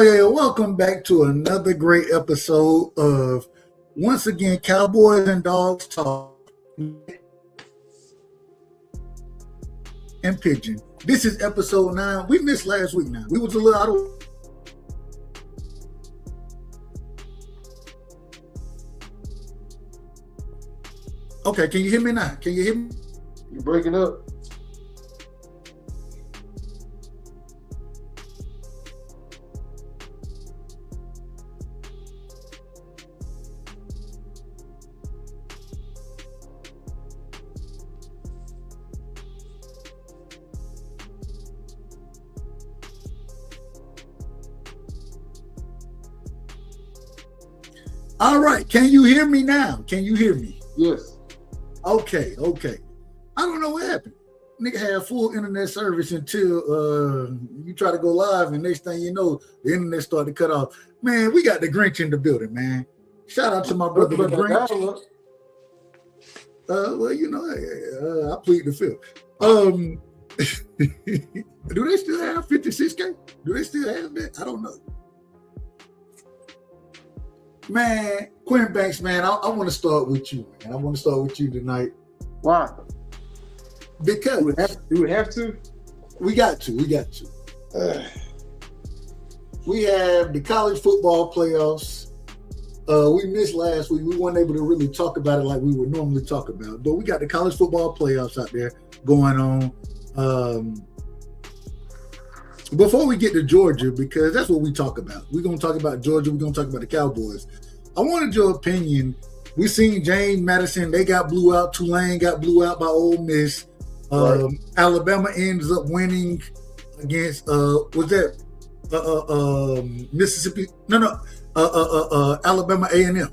Yo, welcome back to another great episode of, once again, Cowboys and Dawgs Talk and Pigeon. This is episode 9. We missed last week now. We was a little out of... Okay, can you hear me now? Can you hear me? You're breaking up. All right, can you hear me now? Can you hear me? Yes. Okay. I don't know what happened. Nigga had full internet service until you try to go live, and next thing you know, the internet started to cut off. Man, we got the Grinch in the building, man. Shout out to my brother, the Grinch. Well, you know, I plead the fifth. Do they still have 56K? Do they still have that? I don't know. Man, Quinn Banks, man, I want to start with you, man. I want to start with you tonight. Why? Because you would have to. We got to. We have the college football playoffs. We missed last week. We weren't able to really talk about it like we would normally talk about. But we got the college football playoffs out there going on. Before we get to Georgia, because that's what we talk about. We're going to talk about Georgia. We're going to talk about the Cowboys. I wanted your opinion. We seen James Madison. They got blew out. Tulane got blew out by Ole Miss. Right. Alabama ends up winning against, was that Mississippi? No. Alabama A&M.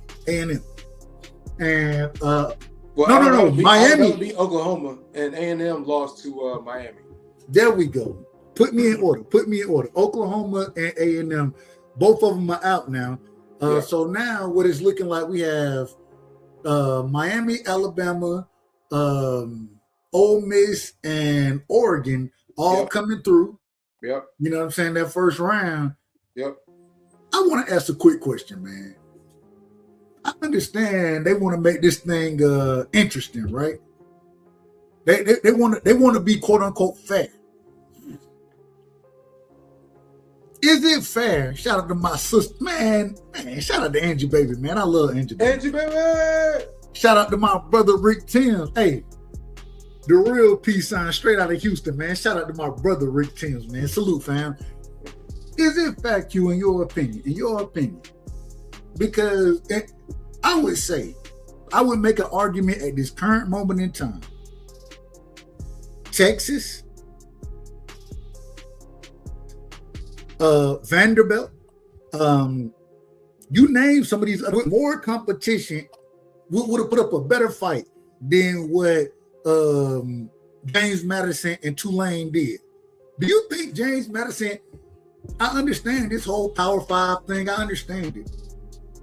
And, no. Miami beat Oklahoma, and A&M lost to Miami. There we go. Put me in order. Oklahoma and A&M, both of them are out now. So now what it's looking like, we have Miami, Alabama, Ole Miss, and Oregon all coming through. Yep. You know what I'm saying? That first round. Yep. I want to ask a quick question, man. I understand they want to make this thing interesting, right? They want to be quote unquote fair. Is it fair? Shout out to my sister, man. Shout out to Angie Baby, man. I love Angie Baby. Angie Baby. Shout out to my brother Rick Timms. Hey, the real peace sign straight out of Houston, man. Shout out to my brother Rick Timms, man. Salute, fam. Is it fair, Q, in your opinion? Because I would say, I would make an argument at this current moment in time. Texas, Vanderbilt, you name some of these other, more competition would have put up a better fight than what James Madison and Tulane did. Do you think James Madison, I understand this whole Power 5 thing, I understand it,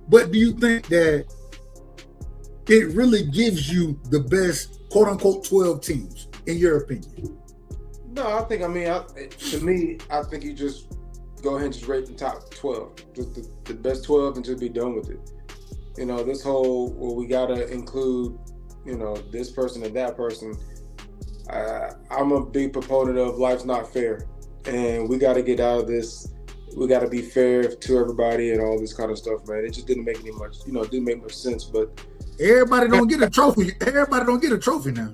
but do you think that it really gives you the best quote unquote 12 teams in your opinion? No, I think you just go ahead and just rate the top 12, just the best 12, and just be done with it. You know, this whole, well, we got to include, you know, this person and that person. I'm a big proponent of life's not fair, and we got to get out of this. We got to be fair to everybody and all this kind of stuff, man. It just didn't make it didn't make much sense, but everybody don't get a trophy. Everybody don't get a trophy now.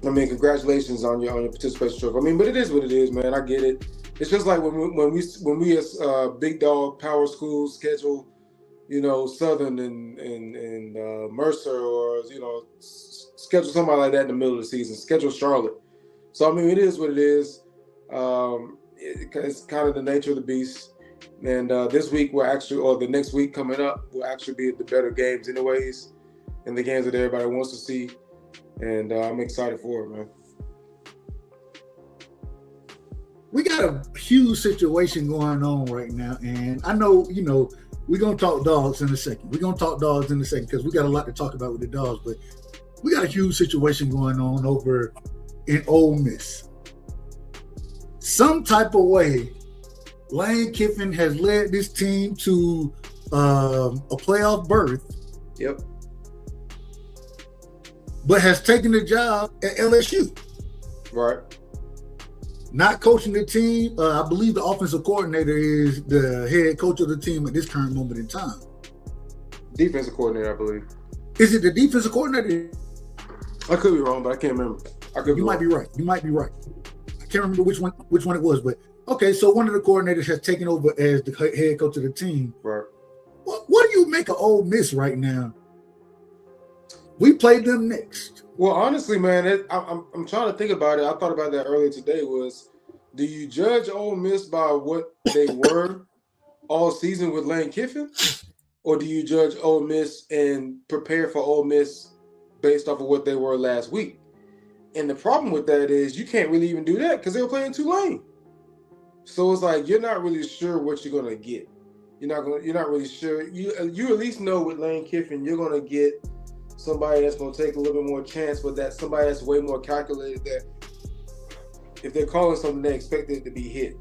I mean, congratulations on your participation trophy. I mean, but it is what it is, man. I get it. It's just like when we as big dog power schools schedule, you know, Southern and Mercer, or you know, schedule somebody like that in the middle of the season. Schedule Charlotte. So I mean, it is what it is. It's kind of the nature of the beast. And this week the next week coming up will actually be the better games, anyways, and the games that everybody wants to see. And I'm excited for it, man. We got a huge situation going on right now, and I know, you know, we're going to talk Dawgs in a second. Because we got a lot to talk about with the Dawgs, but we got a huge situation going on over in Ole Miss. Some type of way, Lane Kiffin has led this team to a playoff berth. Yep. But has taken the job at LSU. Right. Not coaching the team. I believe the offensive coordinator is the head coach of the team at this current moment in time. Defensive coordinator, I believe. Is it the defensive coordinator? I could be wrong, but I can't remember. You might be right. I can't remember which one it was, but okay. So one of the coordinators has taken over as the head coach of the team. Right. What do you make of Ole Miss right now? We play them next. Well, honestly, man, I'm trying to think about it. I thought about that earlier today. Do you judge Ole Miss by what they were all season with Lane Kiffin, or do you judge Ole Miss and prepare for Ole Miss based off of what they were last week? And the problem with that is you can't really even do that because they were playing Tulane. So it's like you're not really sure what you're gonna get. You're not really sure. You at least know with Lane Kiffin you're gonna get somebody that's going to take a little bit more chance, but that's somebody that's way more calculated, that if they're calling something, they expect it to be hit.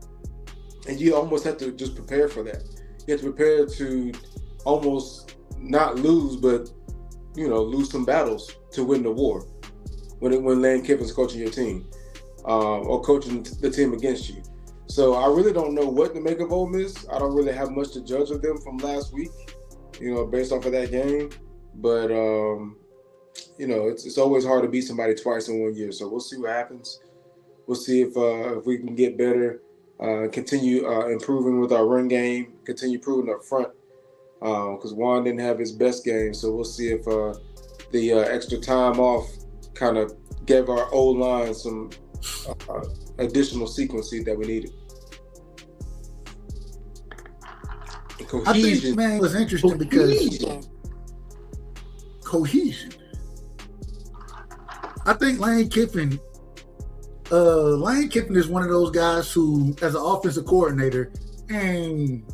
And you almost have to just prepare for that. You have to prepare to almost not lose, but, lose some battles to win the war when Lane Kiffin's coaching your team or coaching the team against you. So I really don't know what to make of Ole Miss. I don't really have much to judge of them from last week, based off of that game. But, it's always hard to beat somebody twice in 1 year. So we'll see what happens. We'll see if we can get better, continue improving with our run game, continue improving up front. Because Juan didn't have his best game. So we'll see if the extra time off kind of gave our old line some additional sequencing that we needed. I think, man, it was interesting because cohesion. I think Lane Kiffin is one of those guys who, as an offensive coordinator, and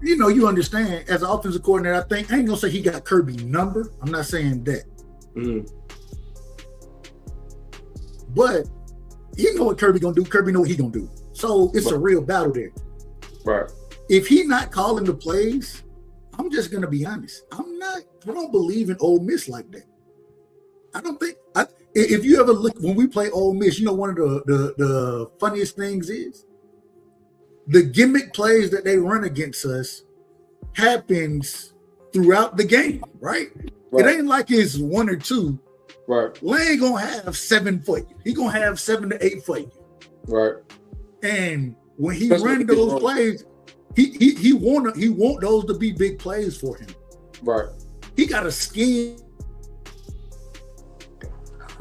you understand, as an offensive coordinator, I ain't gonna say he got Kirby's number. I'm not saying that. Mm-hmm. But you know what Kirby gonna do. Kirby know what he gonna do. So it's a real battle there. Right. If he not calling the plays, I'm just gonna be honest. I don't believe in Ole Miss like that. I don't think. If you ever look when we play Ole Miss, one of the funniest things is the gimmick plays that they run against us happens throughout the game, right? It ain't like it's one or two. Right. Lane gonna have 7 for you. He gonna have 7 to 8 for you. Right. And when he run those plays, he want those to be big plays for him. Right. He got a scheme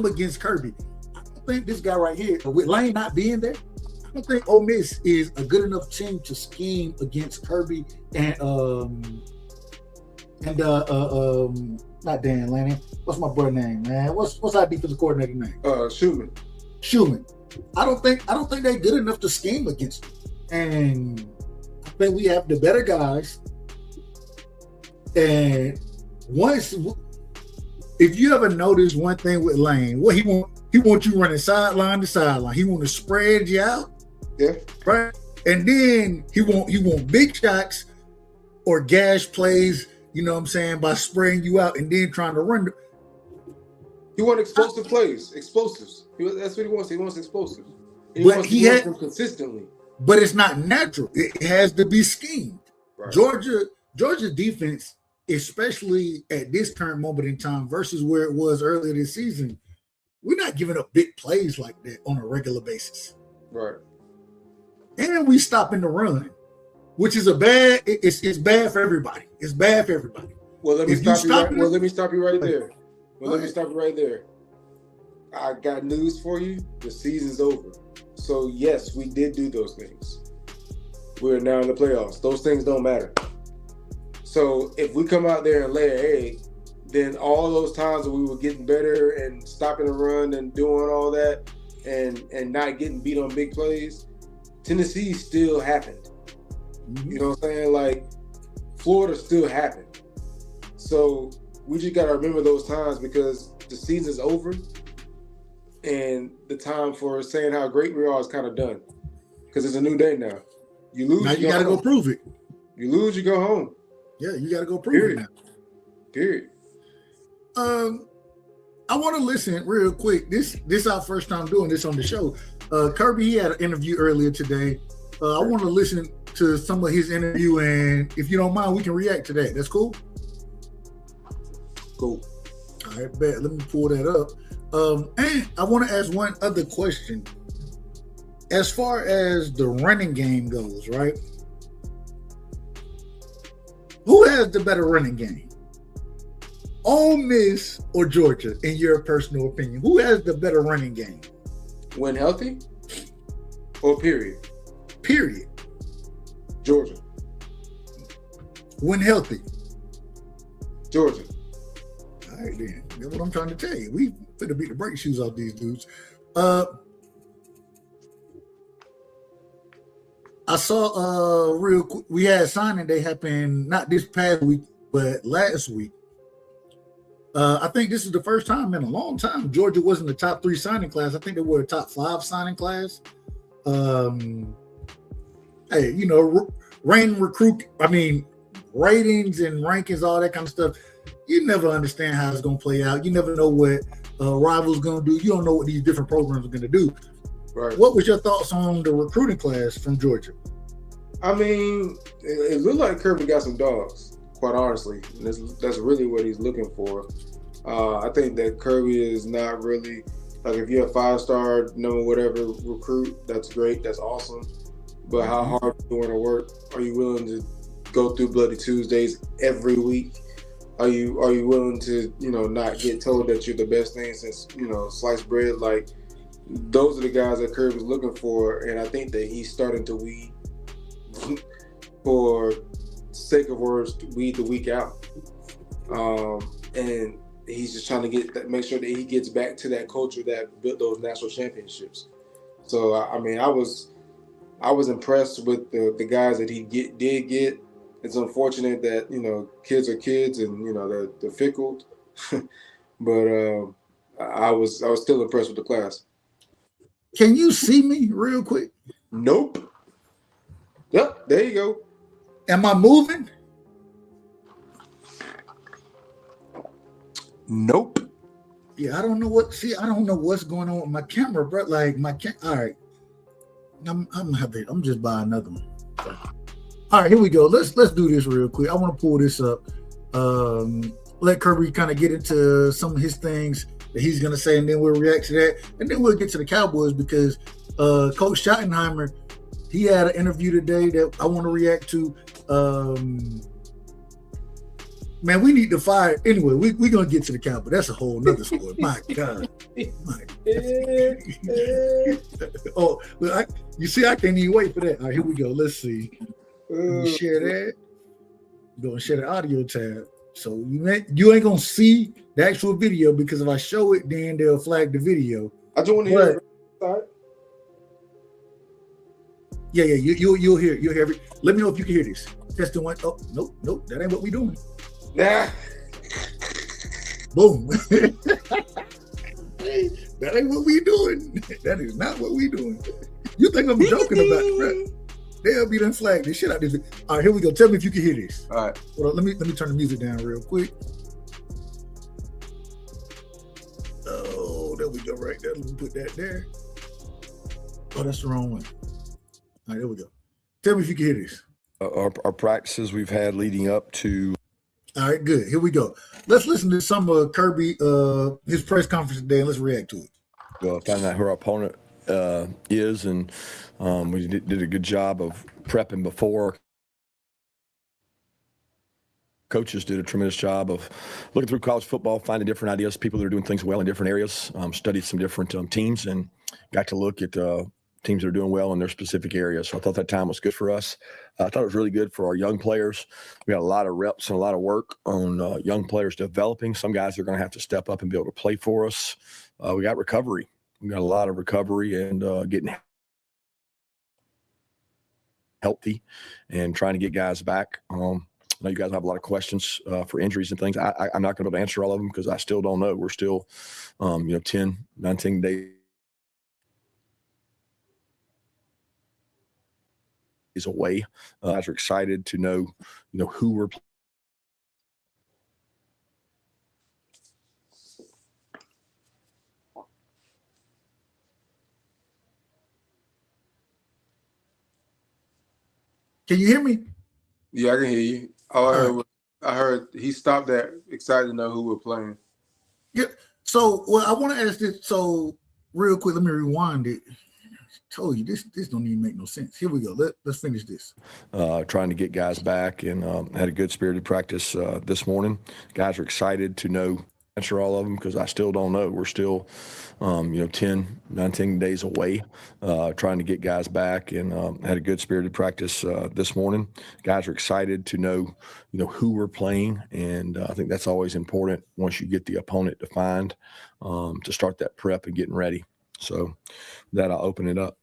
against Kirby. I don't think this guy right here, with Lane not being there, I don't think Ole Miss is a good enough team to scheme against Kirby and not Dan Lanning. What's my brother name, man? What's our defensive coordinator name? Schumann. I don't think they're good enough to scheme against him. And I think we have the better guys. And if you ever notice one thing with Lane, what he want you running sideline to sideline. He want to spread you out. Yeah. Right. And then he want big shots or gash plays, by spraying you out and then trying to run. He wants explosive plays, explosives. That's what he wants. He wants explosives. He wants them consistently. But it's not natural. It has to be schemed. Right. Georgia's defense, especially at this current moment in time versus where it was earlier this season, we're not giving up big plays like that on a regular basis. Right. And we stopping the run, which is it's bad for everybody. It's bad for everybody. Well, let me stop you right there. I got news for you. The season's over. So yes, we did do those things. We're now in the playoffs. Those things don't matter. So if we come out there and lay an egg, then all those times that we were getting better and stopping the run and doing all that and not getting beat on big plays, Tennessee still happened. Mm-hmm. You know what I'm saying? Like Florida still happened. So we just got to remember those times because the season's over and the time for saying how great we are is kind of done. because it's a new day now. You lose, now you got to go prove it. You lose, you go home. Yeah, you got to go prove it now. Period. I want to listen real quick. This our first time doing this on the show. Kirby, he had an interview earlier today. I want to listen to some of his interview, and if you don't mind, we can react to that. That's cool? Cool. All right, bet. Let me pull that up. And I want to ask one other question. As far as the running game goes, right? Who has the better running game? Ole Miss or Georgia, in your personal opinion? Who has the better running game? When healthy? Or period? Period. Georgia. When healthy? Georgia. All right, then. That's what I'm trying to tell you. We finna beat the brake shoes off these dudes. I saw real quick. We had signing day happen not this past week, but last week. I think this is the first time in a long time Georgia wasn't the top 3 signing class. I think they were a top 5 signing class. Hey, you know, ratings and rankings, all that kind of stuff. You never understand how it's going to play out. You never know what rivals going to do. You don't know what these different programs are going to do. Right. What was your thoughts on the recruiting class from Georgia? I mean, it looked like Kirby got some dogs, quite honestly. And that's really what he's looking for. I think that Kirby is not really, like, if you're a 5-star, number whatever recruit, that's great, that's awesome. But how hard are you going to work? Are you willing to go through Bloody Tuesdays every week? Are you willing to, you know, not get told that you're the best thing since, you know, sliced bread? Like, those are the guys that Kirby's looking for, and I think that he's starting to weed, for sake of words, weed the week out. And he's just trying to make sure that he gets back to that culture that built those national championships. So I mean, I was impressed with the guys that he did get. It's unfortunate that, you know, kids are kids and, you know, they're fickle, but I was still impressed with the class. Can you see me real quick? Nope. Yep, there you go. Am I moving? Nope. Yeah, I don't know what's going on with my camera, bro. Like all right. I'm just buying another one. All right, here we go. Let's do this real quick. I want to pull this up. Let Kirby kind of get into some of his things that he's gonna say, and then we'll react to that, and then we'll get to the Cowboys because Coach Schottenheimer, he had an interview today that I want to react to. Man, we need to fire. Anyway, we're going to get to the Cowboys. That's a whole nother story. My God. Oh, look, you see, I can't even wait for that. All right, here we go. Let's see. You share that. Go and share the audio tab. So you ain't going to see the actual video because if I show it, then they'll flag the video. I just want to hear it. Yeah, you'll hear it. Let me know if you can hear this. Testing one. Oh, nope, that ain't what we doing. Nah. Boom. That ain't what we doing. That is not what we doing. You think I'm joking about it, right? They'll be done flagged this shit out this. All right, here we go. Tell me if you can hear this. All right. Hold on, let me turn the music down real quick. Oh, there we go, right there. Let me put that there. Oh, that's the wrong one. All right, there we go. Tell me if you can hear this. Our practices we've had leading up to. All right, good. Here we go. Let's listen to some of Kirby, his press conference today, and let's react to it. Find out who our opponent is, and we did a good job of prepping before. Coaches did a tremendous job of looking through college football, finding different ideas, people that are doing things well in different areas, studied some different teams, and got to look at teams that are doing well in their specific areas. So I thought that time was good for us. I thought it was really good for our young players. We got a lot of reps and a lot of work on young players developing. Some guys are going to have to step up and be able to play for us. We got recovery. We got a lot of recovery and getting healthy and trying to get guys back. I know you guys have a lot of questions for injuries and things. I'm not going to be able to answer all of them because I still don't know. We're still, 10, 19 days away. Guys are excited to know, who we're playing. Can you hear me? Yeah, I can hear you. I heard he stopped that. Excited to know who we're playing. Yeah. So, I want to ask this. So, real quick, let me rewind it. Told you this don't even make no sense. Here we go. Let's finish this. Trying to get guys back and had a good spirited practice this morning. Guys are excited to know answer all of them because I still don't know. We're still 10, 19 days away. Trying to get guys back and had a good spirited practice this morning. Guys are excited to know who we're playing, and I think that's always important once you get the opponent defined to start that prep and getting ready. So that I'll open it up.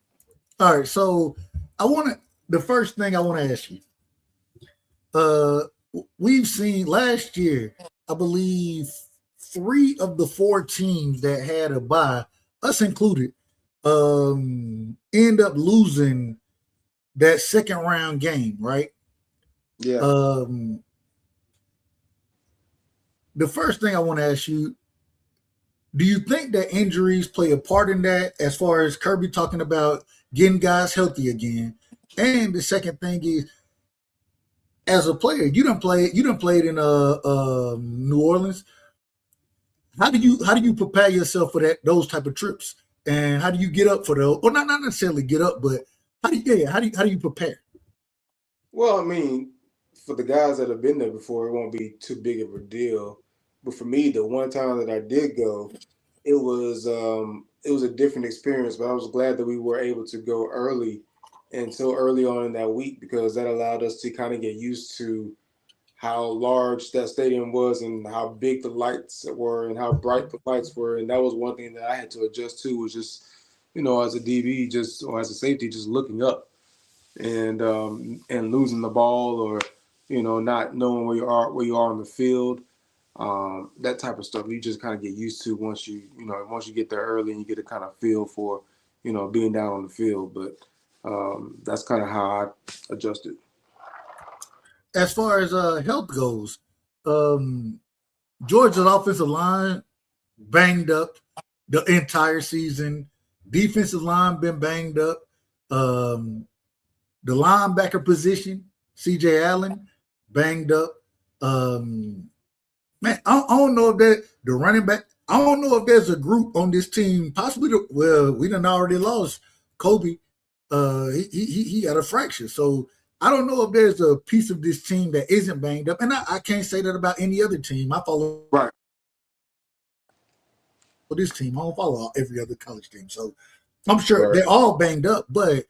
All right. So the first thing I want to ask you, we've seen last year, I believe 3 of the 4 teams that had a bye, us included, end up losing that second round game, right? Yeah. The first thing I want to ask you, do you think that injuries play a part in that, as far as Kirby talking about getting guys healthy again? And the second thing is, as a player, you done played in New Orleans. How do you prepare yourself for those type of trips? And how do you get up for those? Well, not necessarily get up, but how do you prepare? Well, I mean, for the guys that have been there before, it won't be too big of a deal. But for me, the one time that I did go, it was a different experience. But I was glad that we were able to go early and so early on in that week, because that allowed us to kind of get used to how large that stadium was and how big the lights were and how bright the lights were. And that was one thing that I had to adjust to, was just, as a DB, or as a safety, just looking up and losing the ball, or not knowing where you are on the field. That type of stuff you just kind of get used to once you get there early and you get a kind of feel for being down on the field. But that's kind of how I adjusted. As far as health goes, Georgia's offensive line banged up the entire season. Defensive line been banged up. The linebacker position, C.J. Allen, banged up. Man, I don't know if the running back. I don't know if there's a group on this team. Possibly, we done already lost Kobe. He got a fracture, so I don't know if there's a piece of this team that isn't banged up. And I can't say that about any other team. I follow this team. I don't follow every other college team, so I'm sure they're all banged up. But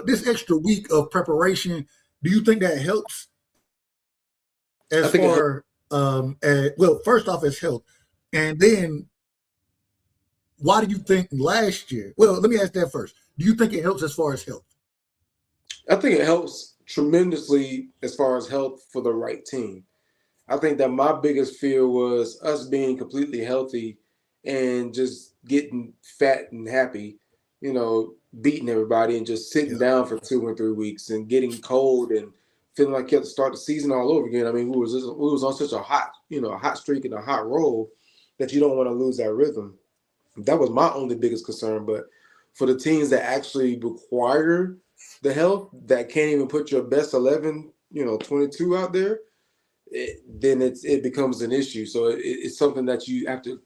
this extra week of preparation, do you think that helps? First off, as health, and then why do you think last year? Well, let me ask that first. Do you think it helps as far as health? I think it helps tremendously as far as health for the right team. I think that my biggest fear was us being completely healthy and just getting fat and happy, beating everybody and just sitting down for 2 or 3 weeks and getting cold and feeling like you have to start the season all over again. I mean, we was on such a hot streak and a hot roll that you don't want to lose that rhythm. That was my only biggest concern. But for the teams that actually require the health, that can't even put your best 11, 22 out there, then it becomes an issue. So it's something that you have to,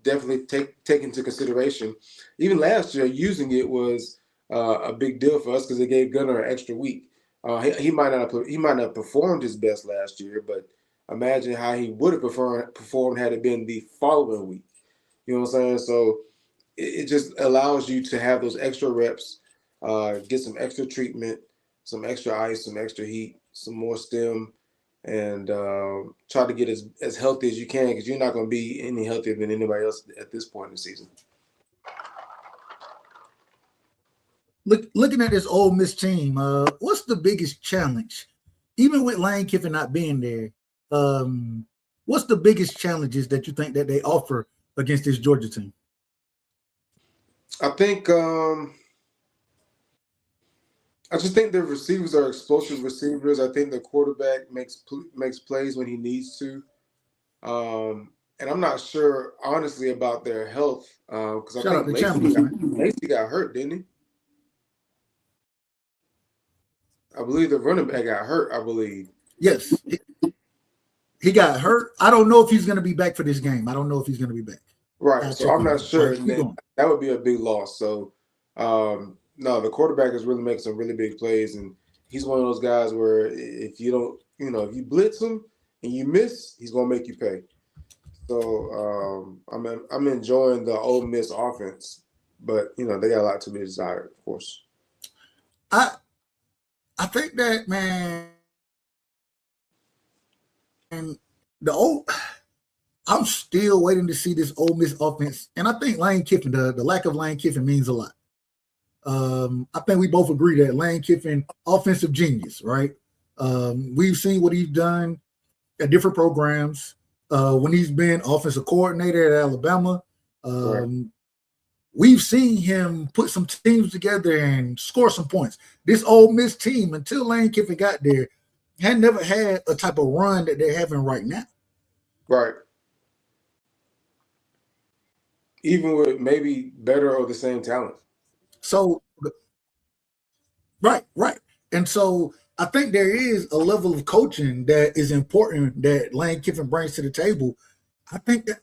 definitely take into consideration. Even last year, using it was a big deal for us because it gave Gunnar an extra week. He might not have performed his best last year, but imagine how he would have performed had it been the following week. You know what I'm saying? So it just allows you to have those extra reps, get some extra treatment, some extra ice, some extra heat, some more stem, and try to get as healthy as you can, because you're not going to be any healthier than anybody else at this point in the season. Looking at this Ole Miss team, what's the biggest challenge? Even with Lane Kiffin not being there, what's the biggest challenges that you think that they offer against this Georgia team? I think I just think the receivers are explosive receivers. I think the quarterback makes plays when he needs to. And I'm not sure, honestly, about their health because I Shout out think to Chambliss, man. Lacey got hurt, didn't he? I believe the running back got hurt. I believe. Yes, he got hurt. I don't know if he's going to be back for this game. I don't know if he's going to be back. Right. I'll So check I'm on not that. sure. Right, keep going. That would be a big loss. So no, the quarterback is really making some really big plays, and he's one of those guys where if you don't, if you blitz him and you miss, he's going to make you pay. So I'm enjoying the Ole Miss offense, but they got a lot to be desired, of course. I think that, man, and I'm still waiting to see this Ole Miss offense, and I think Lane Kiffin, the lack of Lane Kiffin means a lot. I think we both agree that Lane Kiffin, offensive genius, right? We've seen what he's done at different programs. When he's been offensive coordinator at Alabama, Right. we've seen him put some teams together and score some points. This Ole Miss team, until Lane Kiffin got there, had never had a type of run that they're having right now. Right. Even with maybe better or the same talent. So, right. And so I think there is a level of coaching that is important that Lane Kiffin brings to the table. I think that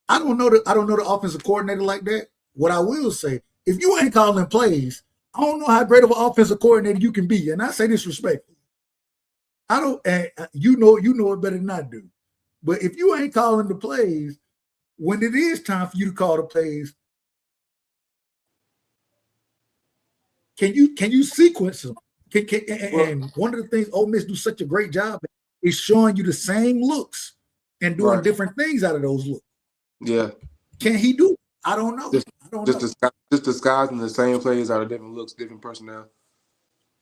I don't know the offensive coordinator like that. What I will say, if you ain't calling plays, I don't know how great of an offensive coordinator you can be. And I say this respectfully. I don't, and you know it better than I do. But if you ain't calling the plays, when it is time for you to call the plays, can you sequence them? And one of the things Ole Miss do such a great job is showing you the same looks and doing different things out of those looks. Yeah. Can he do it? I don't know. Just disguising the same plays out of different looks, different personnel.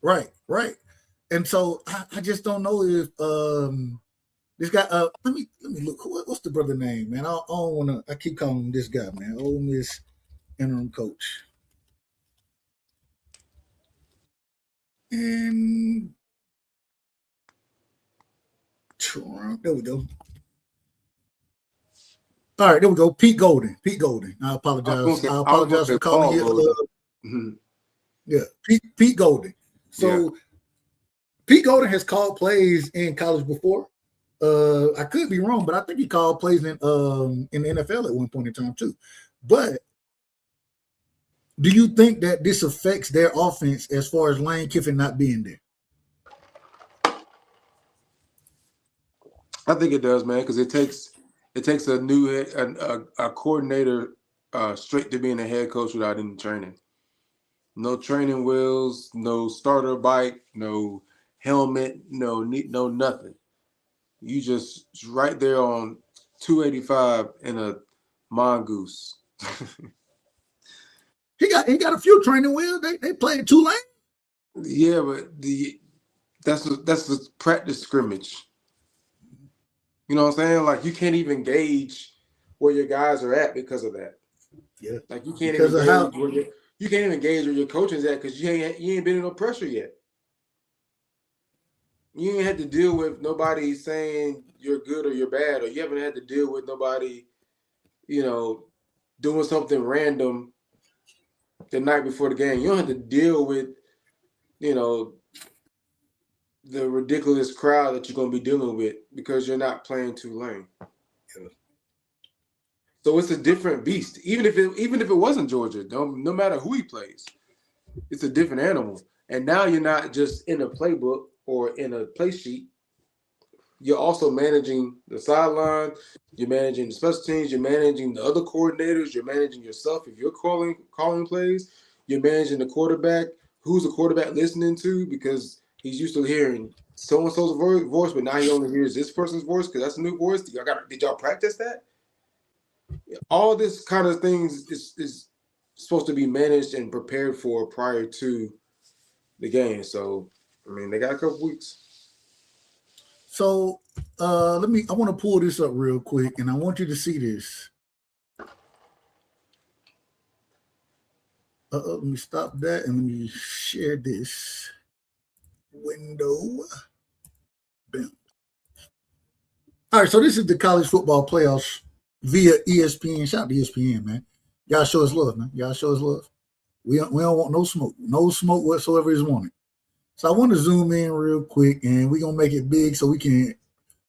Right. And so I just don't know if this guy. Let me look. What's the brother name, man? I don't want to. I keep calling him this guy, man. Ole Miss interim coach. And there we go. All right, there we go. Pete Golden. I apologize. I apologize for calling you. Yeah, Pete Golden. So Pete Golden has called plays in college before. I could be wrong, but I think he called plays in the NFL at one point in time too. But do you think that this affects their offense as far as Lane Kiffin not being there? I think it does, man, because it takes a new a coordinator straight to being a head coach without any training. No training wheels, no starter bike, no helmet, no nothing. You just right there on 285 in a mongoose. He got a few training wheels. They played Tulane. Yeah, but that's the practice scrimmage. You know what I'm saying? Like you can't even gauge where your guys are at because of that. Yeah. Like you can't even gauge where your coaching's at because you ain't been in no pressure yet. You ain't had to deal with nobody saying you're good or you're bad, or you haven't had to deal with nobody, doing something random the night before the game. You don't have to deal with, the ridiculous crowd that you're going to be dealing with because you're not playing Tulane. Yeah. So it's a different beast. Even if it wasn't Georgia, no matter who he plays, it's a different animal. And now you're not just in a playbook or in a play sheet. You're also managing the sideline. You're managing the special teams. You're managing the other coordinators. You're managing yourself. If you're calling plays, you're managing the quarterback. Who's the quarterback listening to? Because he's used to hearing so-and-so's voice, but now he only hears this person's voice because that's a new voice. Did y'all practice that? All this kind of things is supposed to be managed and prepared for prior to the game. So, they got a couple weeks. So I want to pull this up real quick, and I want you to see this. Let me stop that and let me share this window. Bam. All right, so this is the college football playoffs via ESPN. Shout out to ESPN, man. Y'all show us love, man. Y'all show us love. We don't want no smoke. No smoke whatsoever is wanted. So I want to zoom in real quick, and we're going to make it big so we can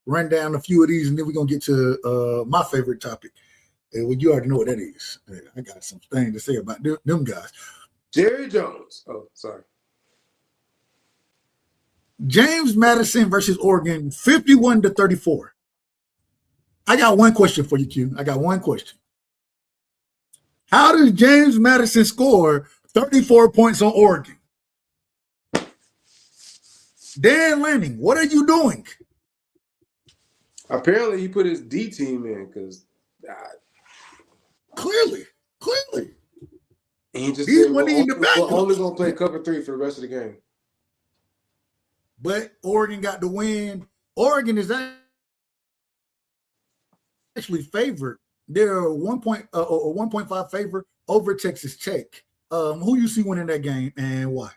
run down a few of these, and then we're going to get to my favorite topic. Well, you already know what that is. I got some things to say about them guys. Jerry Jones. Oh, sorry. James Madison versus Oregon, 51-34. I got one question for you, Q. I got one question. How does James Madison score 34 points on Oregon? Dan Lanning, what are you doing? Apparently, he put his D team in because Clearly. And he just He's said, one of the backups. we're only going to play cover 3 for the rest of the game. But Oregon got the win. Oregon is actually favored. They're a 1.5 favor over Texas Tech. Who you see winning that game and why?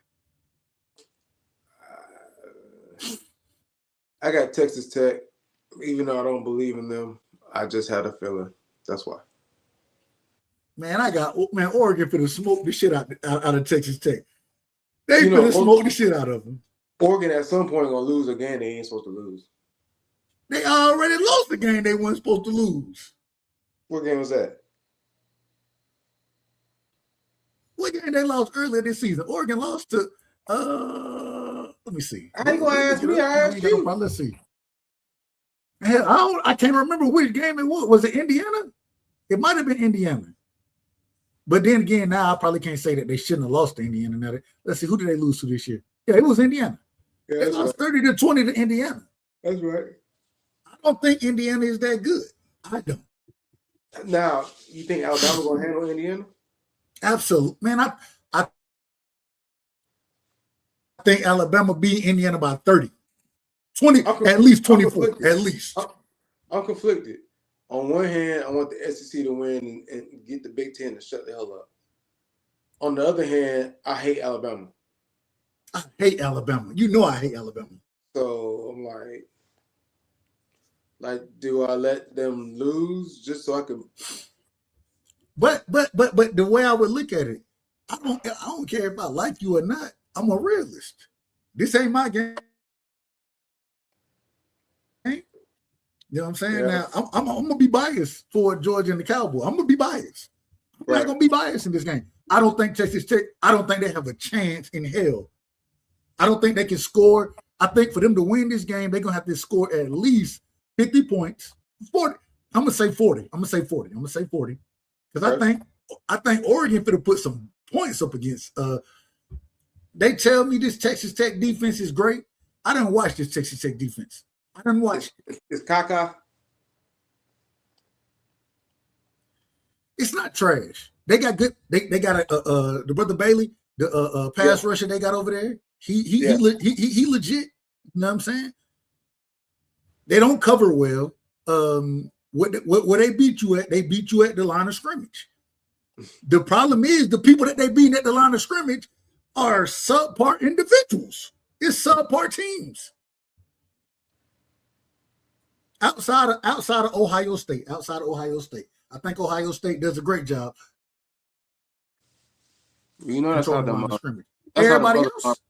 I got Texas Tech. Even though I don't believe in them, I just had a feeling. That's why. Man, Oregon finna smoke the shit out of Texas Tech. They finna smoke the shit out of them. Oregon at some point gonna lose a game they ain't supposed to lose. They already lost the game they weren't supposed to lose. What game was that? What game they lost earlier this season? Oregon lost to let me see. I ain't gonna ask me, I asked you. Let's see. Hell, I can't remember which game it was. Was it Indiana? It might have been Indiana. But then again, now I probably can't say that they shouldn't have lost to Indiana. Now, let's see, who did they lose to this year? Yeah, it was Indiana. Yeah, they lost 30-20 to Indiana. That's right. I don't think Indiana is that good. I don't. Now, you think Alabama gonna handle Indiana? Absolutely, man. I think Alabama beat Indiana by 30. 20, at least 24. At least. I'm conflicted. On one hand, I want the SEC to win and get the Big Ten to shut the hell up. On the other hand, I hate Alabama. I hate Alabama. You know I hate Alabama. So I'm like, do I let them lose just so I can? But the way I would look at it, I don't care if I like you or not. I'm a realist. This ain't my game. You know what I'm saying? Yeah. Now, I'm gonna be biased for Georgia and the Cowboys. I'm gonna be biased. I'm not gonna be biased in this game. I don't think Texas Tech. I don't think they have a chance in hell. I don't think they can score. I think for them to win this game, they're gonna have to score at least 50 points. 40. I'm gonna say 40. I'm gonna say 40. Because I think Oregon finna put some points up against. They tell me this Texas Tech defense is great. I didn't watch this Texas Tech defense. I didn't watch. It's caca. It's not trash. They got good. They got the brother Bailey, the pass rusher they got over there. He legit. You know what I'm saying? They don't cover well. Where they beat you at? They beat you at the line of scrimmage. The problem is the people that they beat at the line of scrimmage are subpar individuals. It's subpar teams. Outside of Ohio State, I think Ohio State does a great job. You know that's how them. Everybody else,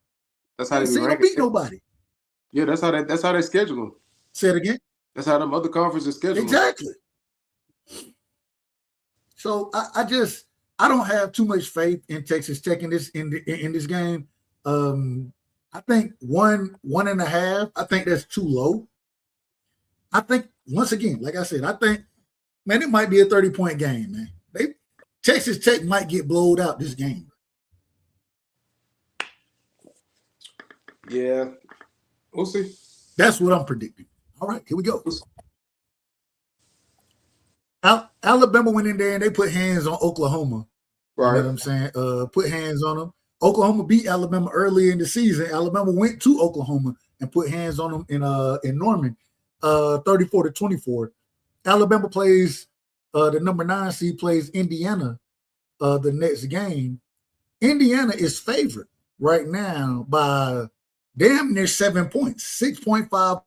that's how they don't beat nobody. Yeah, that's how they schedule them. Say it again. That's how them other conferences schedule them. Exactly. So I don't have too much faith in Texas Tech in this game. I think 1.5. I think that's too low. I think, once again, like I said, it might be a 30-point game, man. Texas Tech might get blowed out this game. Yeah, we'll see. That's what I'm predicting. All right, here we go. Alabama went in there and they put hands on Oklahoma. Right. You know what I'm saying? Put hands on them. Oklahoma beat Alabama early in the season. Alabama went to Oklahoma and put hands on them in Norman. 34-24. Alabama plays the number 9 seed plays Indiana the next game. Indiana is favored right now by damn near 7 points, 6.5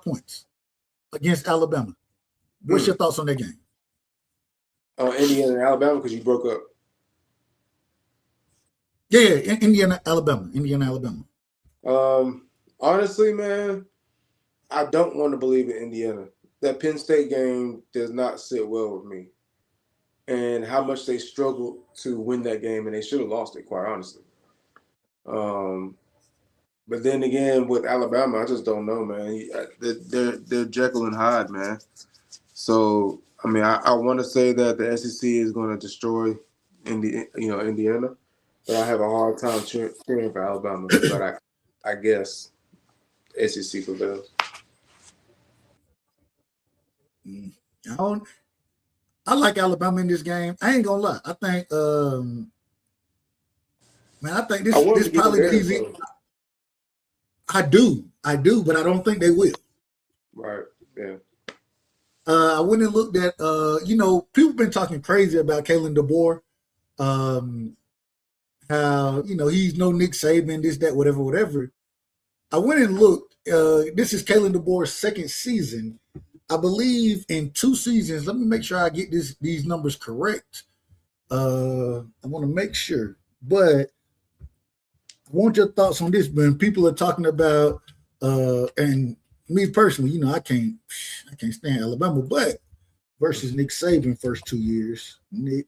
points against Alabama. What's your thoughts on that game? Indiana and Alabama, because you broke up. Yeah, Indiana, Alabama. Honestly, man, I don't want to believe in Indiana. That Penn State game does not sit well with me. And how much they struggled to win that game, and they should have lost it, quite honestly. But then again, with Alabama, I just don't know, man. They're Jekyll and Hyde, man. So I mean, I want to say that the SEC is going to destroy Indiana, but I have a hard time cheering for Alabama. But I guess SEC prevails. I like Alabama in this game. I ain't gonna lie. I think, man, I think this probably easy. I do, but I don't think they will. Right. Yeah. I went and looked at, people been talking crazy about Kalen DeBoer. How, he's no Nick Saban, this, that, whatever. I went and looked. This is Kalen DeBoer's second season. I believe in 2 seasons. Let me make sure I get these numbers correct. I want to make sure. But I want your thoughts on this. When people are talking about, and me personally, I can't stand Alabama, but versus Nick Saban first 2 years. Nick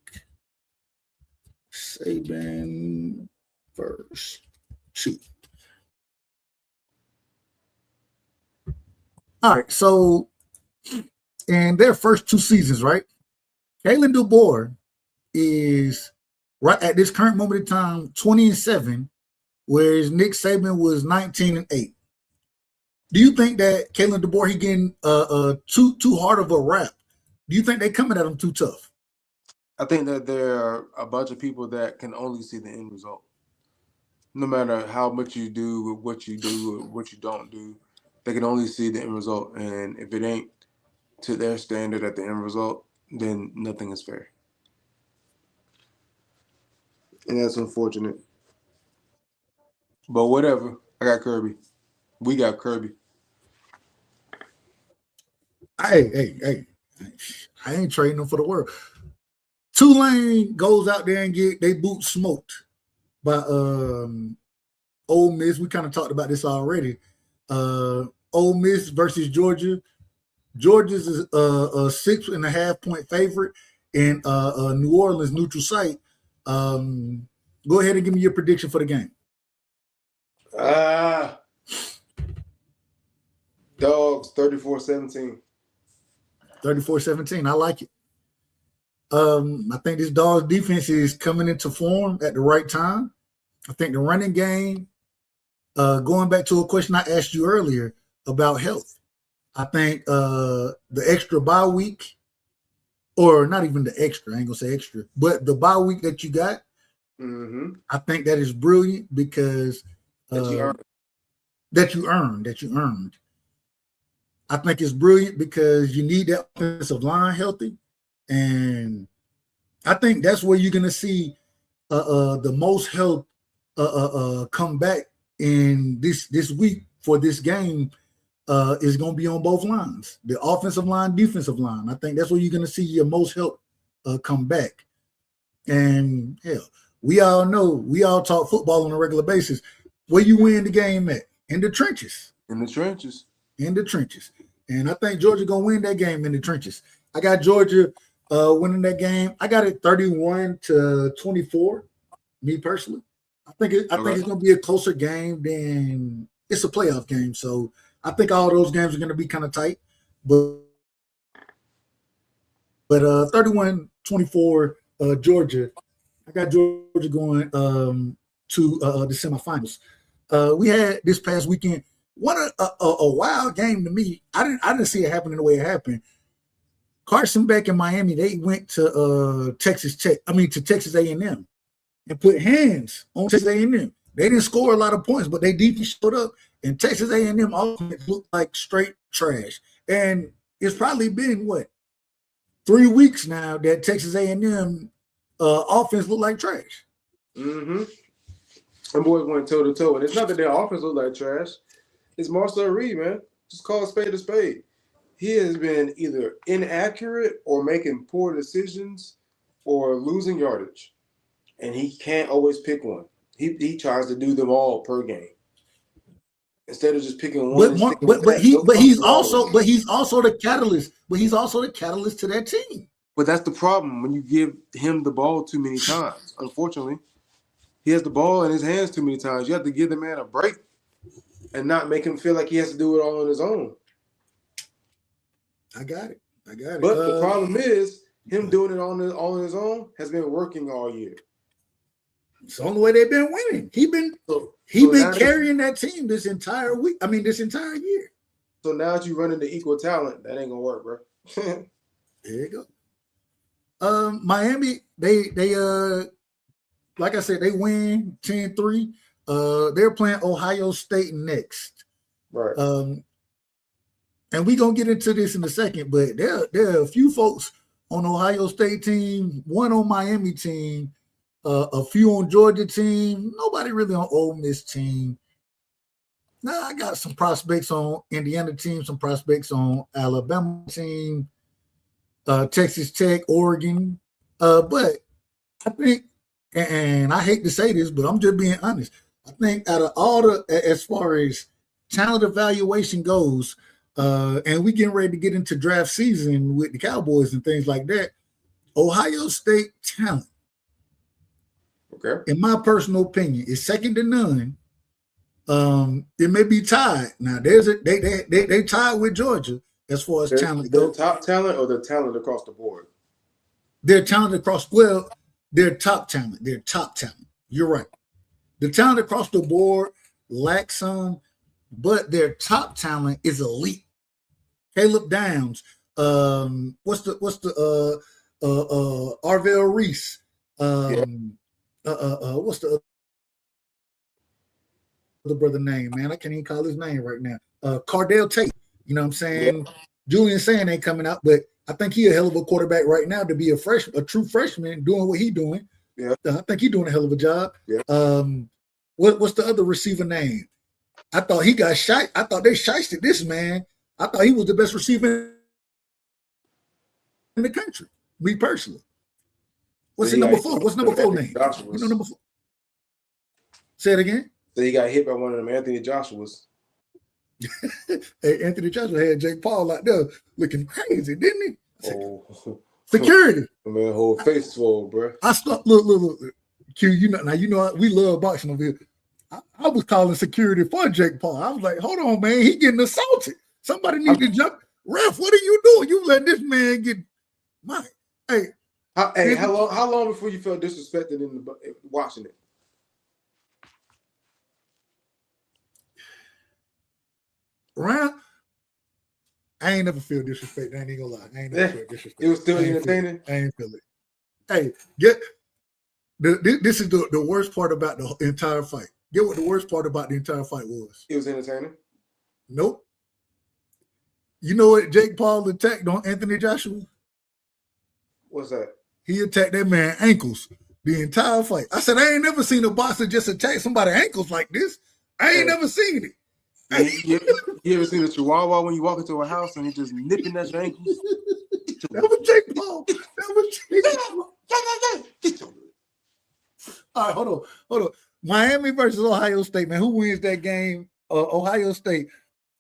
Saban first 2. All right, so in their first 2 seasons, right? Kalen DeBoer is right at this current moment in time 20-7, whereas Nick Saban was 19-8. Do you think that Kalen DeBoer he getting too hard of a rap? Do you think they coming at him too tough? I think that there are a bunch of people that can only see the end result. No matter how much you do, what you do, or what you don't do, they can only see the end result. And if it ain't to their standard at the end result, then nothing is fair. And that's unfortunate. But whatever. I got Kirby. We got Kirby. Hey. I ain't trading them for the world. Tulane goes out there and get they boot smoked by Ole Miss. We kind of talked about this already. Ole Miss versus Georgia. Georgia's a 6.5 point favorite in New Orleans neutral site. Go ahead and give me your prediction for the game. Dawgs 34-17. 34-17. I like it. I think this Dawgs defense is coming into form at the right time. I think the running game, going back to a question I asked you earlier about health, I think the extra bye week, or not even the extra, I ain't gonna say extra, but the bye week that you got, I think that is brilliant because that you earned. I think it's brilliant because you need that offensive line healthy. And I think that's where you're going to see the most help come back in this week for this game is going to be on both lines, the offensive line, defensive line. I think that's where you're going to see your most help come back. And hell, we all know, we all talk football on a regular basis. Where you win the game at? In the trenches. In the trenches. And I think Georgia going to win that game in the trenches. I got Georgia winning that game. I got it 31-24, me personally. I think it's going to be a closer game than it's a playoff game. So I think all those games are going to be kind of tight. But 31-24 Georgia. I got Georgia going to the semifinals. We had this past weekend a wild game to me. I didn't see it happening the way it happened. Carson Beck in Miami, they went to Texas A&M and put hands on Texas A&M. They didn't score a lot of points, but they defense showed up, and Texas A&M offense looked like straight trash. And it's probably been 3 weeks now that Texas A&M offense looked like trash. Mm-hmm. Them boys went toe to toe, and it's not that their offense looked like trash. It's Marcel Reed, man. Just call a spade a spade. He has been either inaccurate or making poor decisions or losing yardage, and he can't always pick one. He tries to do them all per game instead of just picking one. He's also the catalyst. But he's also the catalyst to that team. But that's the problem when you give him the ball too many times. Unfortunately, he has the ball in his hands too many times. You have to give the man a break and not make him feel like he has to do it all on his own. I got it. But the problem is him doing it all on his own has been working all year. It's the only way they've been winning. He been carrying that team this entire week. I mean, this entire year. So now that you run into equal talent, that ain't gonna work, bro. There you go. Miami, they like I said, they win 10-3. They're playing Ohio State next. Right. And we're gonna get into this in a second, but there are a few folks on Ohio State team, one on Miami team, a few on Georgia team, nobody really on Ole Miss team. Now I got some prospects on Indiana team, some prospects on Alabama team, Texas Tech, Oregon. But I think, and I hate to say this, but I'm just being honest. I think out of all as far as talent evaluation goes, and we getting ready to get into draft season with the Cowboys and things like that, Ohio State talent, okay, in my personal opinion, is second to none. It may be tied. Now they tied with Georgia as far as talent goes. Top talent or the talent across the board? They're talented they're top talent. They're top talent. You're right. The talent across the board lacks some, but their top talent is elite. Caleb Downs, what's the Arvell Reese, what's the other brother name, man? I can't even call his name right now. Cardell Tate, you know what I'm saying? Yeah. Julian Sand ain't coming out, but I think he a hell of a quarterback right now to be a true freshman doing what he doing. Yeah, I think he's doing a hell of a job. Yeah. What's the other receiver name? I thought he got shot. I thought they shysted this man. I thought he was the best receiver in the country. Me personally. What's number 4? What's number 4 name? You know number 4. Say it again. So he got hit by one of them Anthony Joshua's. Hey, Anthony Joshua had Jake Paul out there looking crazy, didn't he? Oh. Security. Man, whole face full, bro. I stopped. Look. Q, we love boxing over here. I was calling security for Jake Paul. I was like, hold on, man, he getting assaulted. Somebody need to jump. Ref, what are you doing? You let this man get how long before you felt disrespected in watching it? Round, I ain't never feel disrespect. I ain't gonna lie. I ain't never feel disrespect. It was still entertaining. I ain't feel it. Hey, this is the worst part about the entire fight. Get what the worst part about the entire fight was. It was entertaining. Nope. You know what Jake Paul attacked on Anthony Joshua? What's that? He attacked that man ankles the entire fight. I said, I ain't never seen a boxer just attack somebody ankles like this. I ain't never seen it. You ever seen a chihuahua when you walk into a house and he just nipping at your ankles? That was Jake Paul. All right, hold on. Miami versus Ohio State, man. Who wins that game? Ohio State.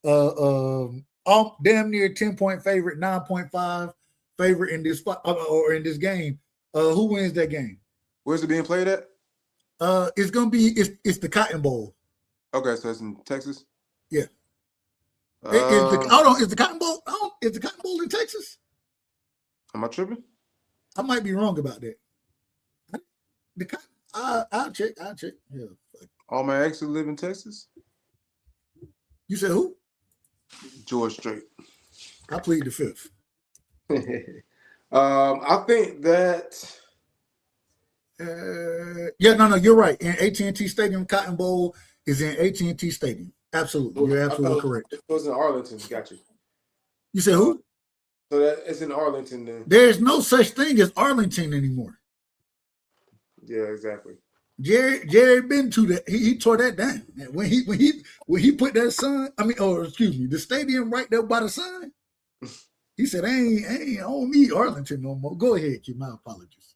Damn near 10-point favorite, 9.5 favorite in this or in this game. Who wins that game? Where's it being played at? It's gonna be it's the Cotton Bowl. Okay, so it's in Texas. Yeah. Is the Cotton Bowl? Is the Cotton Bowl in Texas? Am I tripping? I might be wrong about that. I'll check. Yeah. All my exes live in Texas. You said who? George Strait. I plead the fifth. I think that. No, you're right. In AT&T Stadium, Cotton Bowl is in AT&T Stadium. Absolutely, you're absolutely correct. It was in Arlington. Got you. You said who? So that it's in Arlington then. There's no such thing as Arlington anymore. Yeah, exactly. Jerry been to that. He tore that down. And when he put that sign, the stadium right there by the sign, he said, I don't need Arlington no more. Go ahead, Q. My apologies.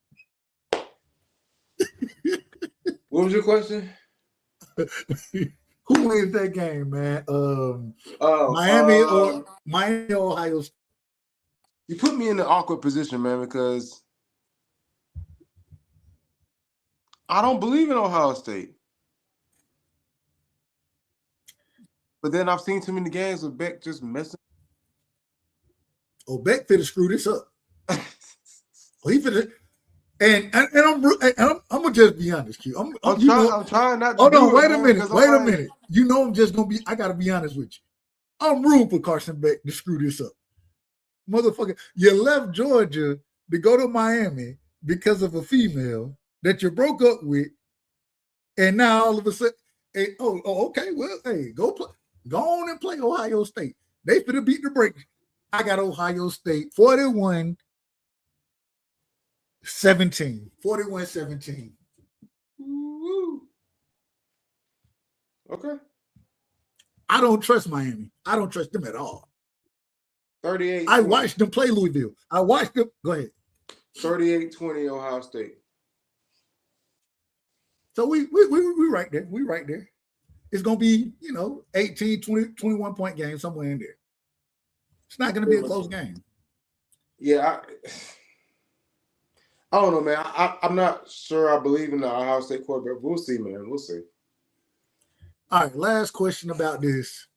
What was your question? Who wins that game, man? Miami or Ohio State? You put me in an awkward position, man, because I don't believe in Ohio State. But then I've seen too many games with Beck just messing. Oh, Beck finna screw this up. He finna. And I'm gonna just be honest, Q. I'm trying not to. Hold on, wait a minute. You know I'm just gonna be. I gotta be honest with you. I'm rooting for Carson Beck to screw this up, motherfucker. You left Georgia to go to Miami because of a female that you broke up with, and now all of a sudden, okay, well, hey, go on and play Ohio State. They finna beat the brakes. I got Ohio State 41-17. 41-17. Okay. I don't trust Miami. I don't trust them at all. 38. I watched them play Louisville. I watched them. Go ahead. 38-20 Ohio State. So we right there. We right there. It's gonna be 18, 20, 21 point game somewhere in there. It's not gonna be a close game. Yeah, I don't know, man. I'm not sure I believe in the Ohio State quarterback. We'll see, man. We'll see. All right, last question about this.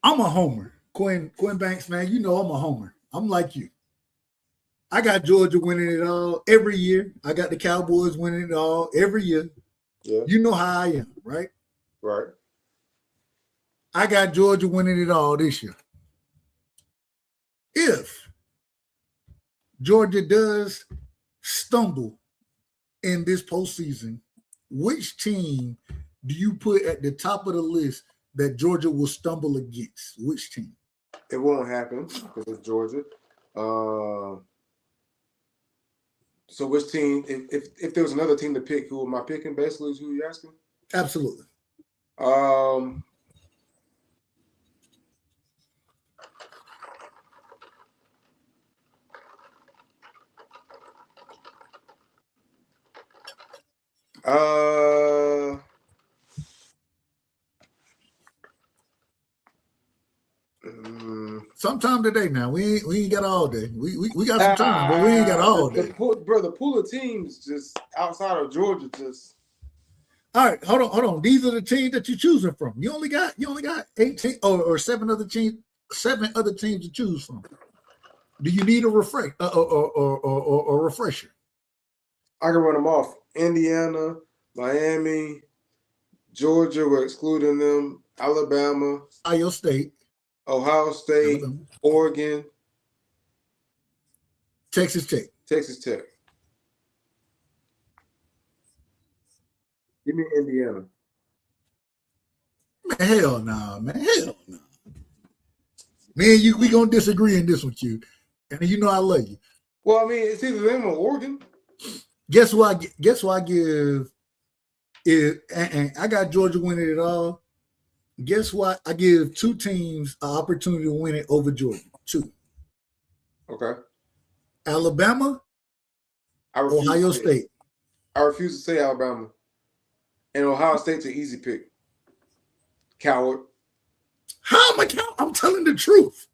I'm a homer. Quinn Banks, man, you know I'm a homer. I'm like you. I got Georgia winning it all every year. I got the Cowboys winning it all every year. Yeah. You know how I am, right? Right. I got Georgia winning it all this year. If Georgia does stumble in this postseason, which team do you put at the top of the list that Georgia will stumble against? Which team? It won't happen because it's Georgia. So which team, if there was another team to pick, who am I picking? Basically, is who you're asking? Absolutely. Sometime today now. We ain't got all day. We got some time, but we ain't got all day. The pool of teams just outside of Georgia just. All right, hold on. These are the teams that you're choosing from. You only got 18 or 7 other teams to choose from. Do you need a refresher? I can run them off. Indiana, Miami, Georgia, we're excluding them. Alabama, Ohio State, Alabama. Oregon, Texas Tech. Give me Indiana. Man, hell no, man. Hell no. Man, we gonna disagree in this one, Q. And you know I love you. Well, I mean, it's either them or Oregon. Guess what I give is, and I got Georgia winning it all. Guess what? I give 2 teams an opportunity to win it over Georgia. 2. Okay. Alabama, Ohio State. I refuse to say Alabama. And Ohio State's an easy pick. Coward. How am I coward? I'm telling the truth.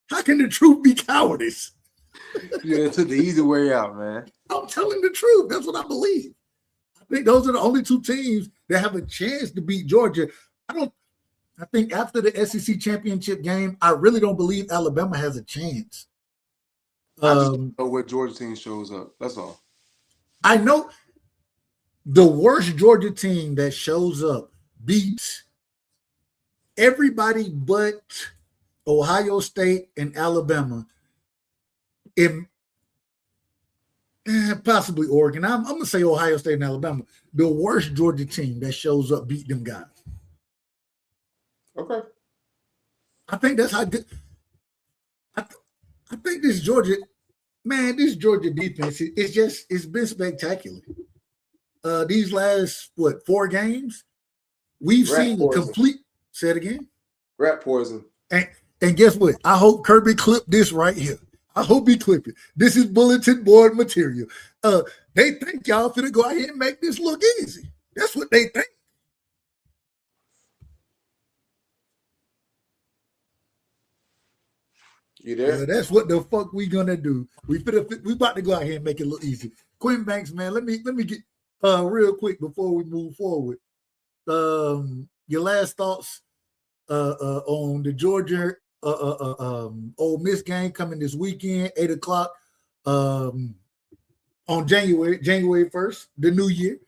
How can the truth be cowardice? Yeah, took the easy way out, man. I'm telling the truth. That's what I believe. I think those are the only 2 teams that have a chance to beat Georgia. I think after the SEC championship game, I really don't believe Alabama has a chance. I just don't know what Georgia team shows up. That's all. I know the worst Georgia team that shows up beats everybody but Ohio State and Alabama. Possibly Oregon. I'm going to say Ohio State and Alabama. The worst Georgia team that shows up beat them guys. Okay. I think that's how good. I think this Georgia, Man, this Georgia defense, it's been spectacular. These last, 4 games, we've seen a complete, say it again. Rat poison. And guess what? I hope Kirby clipped this right here. I hope he clipped it. This is bulletin board material. They think y'all finna go out here and make this look easy. That's what they think. You there? That's what the fuck we gonna do. We about to go out here and make it look easy. Quinn Banks, man, let me get real quick before we move forward. Your last thoughts on the Georgia Ole Miss game coming this weekend, 8:00 on January 1st, the new year.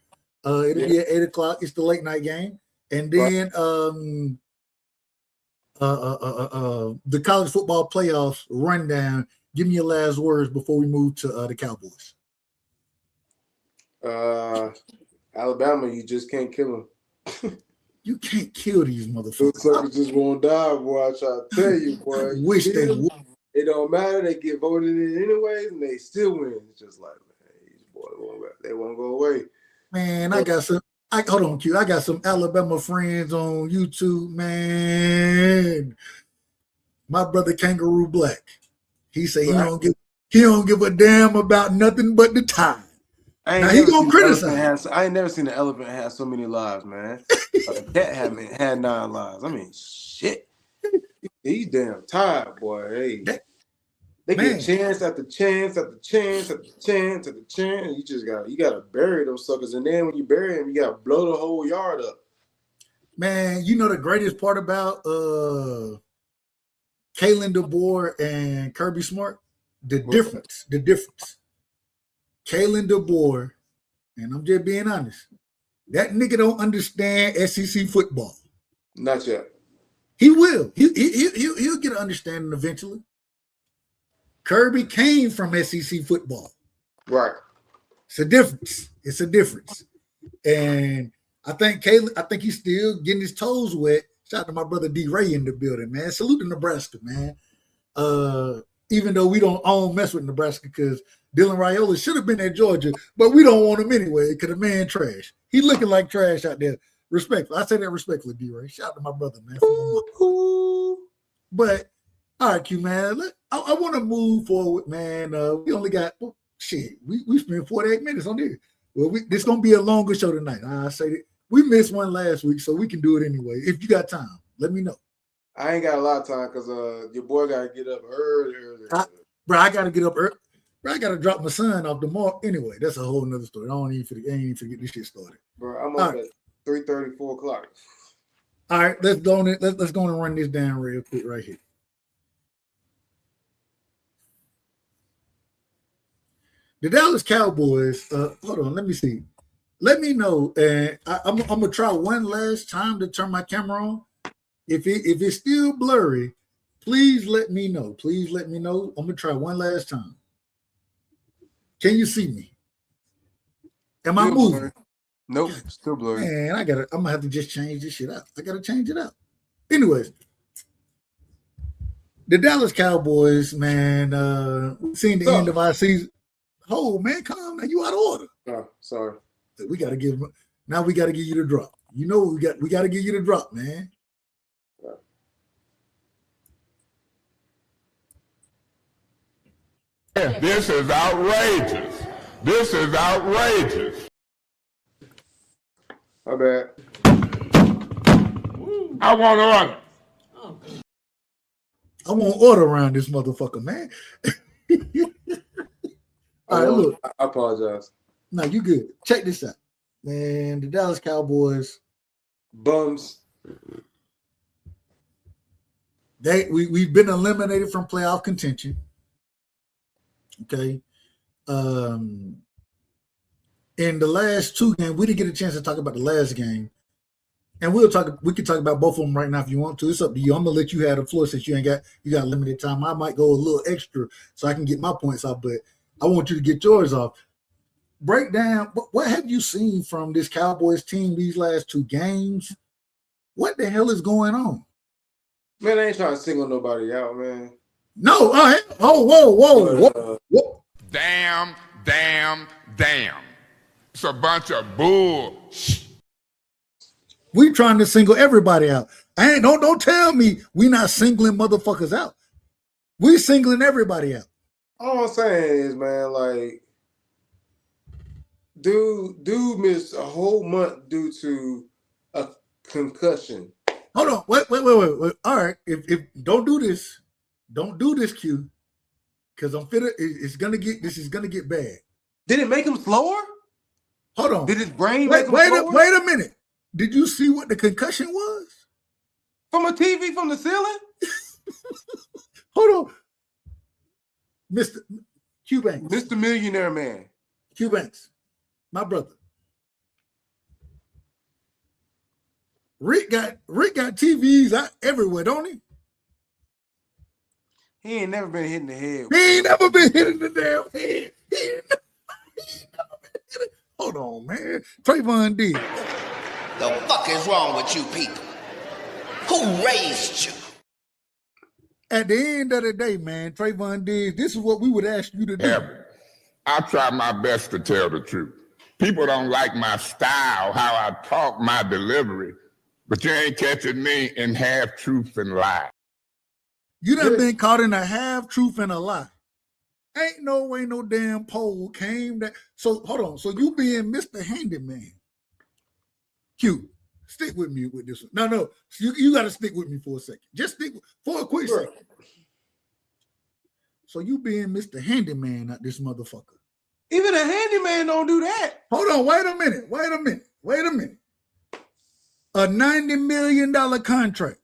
It'll be at 8:00. It's the late night game, and then the college football playoffs rundown. Give me your last words before we move to the Cowboys. Alabama, you just can't kill them. You can't kill these motherfuckers. Those suckers just won't die, boy. I try to tell you, boy. Wish they would. It don't matter. They get voted in anyways, and they still win. It's just like, man, these boys they won't go away. Man, hold on, Q. I got some Alabama friends on YouTube, man. My brother Kangaroo Black. He say he don't give a damn about nothing but the time. Now he gonna criticize. I ain't never seen an elephant have so many lives, man. A cat had 9 lives. I mean, shit. He's damn tired, boy. Hey, they get chance after chance after chance after chance after chance. You gotta bury those suckers, and then when you bury them, you gotta blow the whole yard up. Man, you know the greatest part about Kalen DeBoer and Kirby Smart? The difference. Kalen DeBoer, and I'm just being honest, that nigga don't understand SEC football. Not yet. He will. He'll get an understanding eventually. Kirby came from SEC football. Right. It's a difference. And I think he's still getting his toes wet. Shout out to my brother D Ray in the building, man. Salute to Nebraska, man. Even though we don't mess with Nebraska because Dylan Raiola should have been at Georgia, but we don't want him anyway because the man trash. He looking like trash out there. Respectful. I say that respectfully, D Ray. Shout out to my brother, man. But all right, Q, man. I want to move forward, man. We only got we spent 48 minutes on this. Well, this gonna be a longer show tonight. I say that we missed one last week, so we can do it anyway. If you got time, let me know. I ain't got a lot of time because your boy gotta get up early. Bro, I gotta get up early. Bro, I gotta drop my son off tomorrow. Anyway, that's a whole nother story. I ain't even forget this shit started. Bro, I'm up at 3:30, 4 o'clock. All right, let's go and run this down real quick right here. The Dallas Cowboys, hold on, let me see. Let me know, and I'm gonna try one last time to turn my camera on. If it's still blurry, please let me know. Please let me know. I'm gonna try one last time. Can you see me? Am I moving? Blurry. Nope, still blurry. Man, I'm gonna have to just change this shit out. I gotta change it out. Anyways, the Dallas Cowboys, man, we've seen the end of our season. Oh man, calm now. You out of order. Oh, sorry. We gotta give you the drop. You know we gotta give you the drop, man. This is outrageous. This is outrageous. My bad. I want order. I want order around this motherfucker, man. All right, look. I apologize. No, you good. Check this out. Man, the Dallas Cowboys. Bums. We've been eliminated from playoff contention. Okay. In the last 2 games, we didn't get a chance to talk about the last game. And we can talk about both of them right now if you want to. It's up to you. I'm gonna let you have the floor since you got limited time. I might go a little extra so I can get my points off, but I want you to get yours off. Break down what have you seen from this Cowboys team these last 2 games? What the hell is going on? Man, I ain't trying to single nobody out, man. No, whoa. Damn. It's a bunch of bull. We trying to single everybody out. Don't tell me we not singling motherfuckers out. We singling everybody out. All I'm saying is, man, like, dude missed a whole month due to a concussion. Hold on, wait. All right, if don't do this, Q, because I'm fit. This is gonna get bad. Did it make him slower? Hold on. Did his brain wait slower? a minute. Did you see what the concussion was? From a TV from the ceiling? Hold on. Mr. Q Banks. Mr. Millionaire Man. Q Banks. My brother. Rick got TVs out everywhere, don't he? He ain't never been hit in the head. He ain't never been hit in the damn head. He ain't never been hit. Hold on, man. Trayvon did. The fuck is wrong with you people? Who raised you? At the end of the day, man, Trayvon did. This is what we would ask you to do. I try my best to tell the truth. People don't like my style, how I talk, my delivery, but you ain't catching me in half truth and lie. You done been caught in a half truth and a lie. Ain't no way no damn poll came that. So hold on. So you being Mr. Handyman. Q, stick with me with this one. No. You got to stick with me for a second. Just stick for a quick second. So you being Mr. Handyman, not this motherfucker. Even a handyman don't do that. Hold on. Wait a minute. A $90 million contract.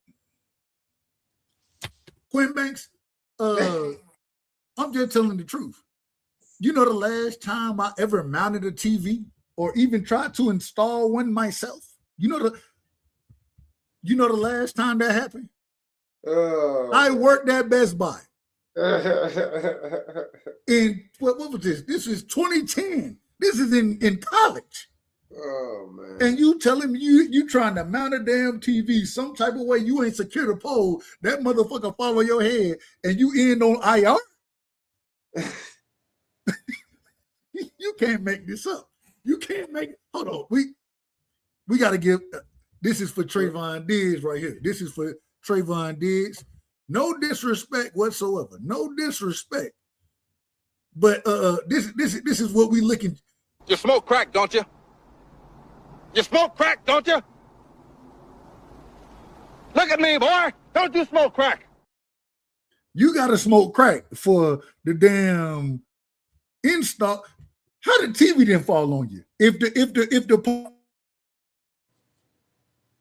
Quinn Banks, I'm just telling the truth. You know the last time I ever mounted a TV or even tried to install one myself? You know the last time that happened? I worked at Best Buy. In what was this? This is 2010. This is in college. Oh man. And you telling me you trying to mount a damn TV some type of way, you ain't secure the pole, that motherfucker follow your head and you end on IR? You can't make this up. You can't make it. Hold on. We got to give, this is for Trayvon Diggs right here. This is for Trayvon Diggs. No disrespect whatsoever. No disrespect. But this is what we looking. You smoke crack, don't you? You smoke crack, don't you? Look at me, boy. Don't you smoke crack? You got to smoke crack for the damn install. How the TV didn't fall on you? If the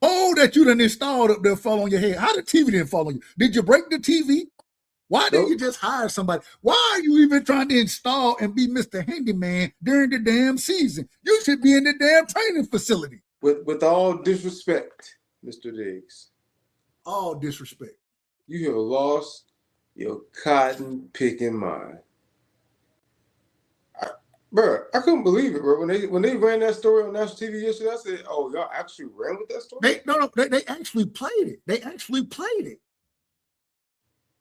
pole that you done installed up there fall on your head, how the TV didn't fall on you? Did you break the TV? Why didn't you just hire somebody? Why are you even trying to install and be Mr. Handyman during the damn season? You should be in the damn training facility. With all disrespect, Mr. Diggs. All disrespect. You have lost your cotton picking mind. Bro, I couldn't believe it, bro. When they ran that story on national TV yesterday, I said, "Oh, y'all actually ran with that story?" They actually played it.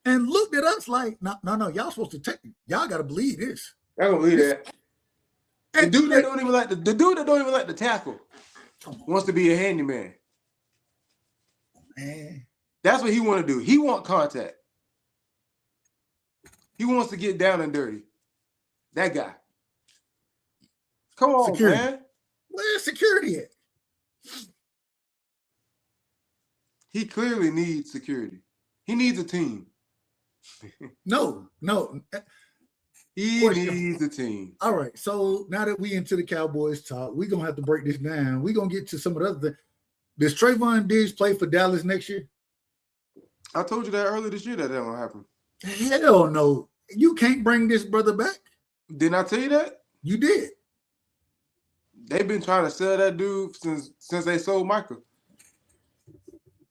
And looked at us like, no, y'all supposed to take it. Y'all got to believe this. I don't believe that. The dude that don't even like the tackle wants to be a handyman. Man, that's what he want to do. He want contact. He wants to get down and dirty. That guy. Come on, security. Man. Where's security at? He clearly needs security. He needs a team. No. He needs a team. All right. So now that we into the Cowboys talk, we're going to have to break this down. We're going to get to some of the other things. Does Trayvon Diggs play for Dallas next year? I told you that earlier this year that won't happen. Hell no. You can't bring this brother back. Didn't I tell you that? You did. They've been trying to sell that dude since they sold Michael.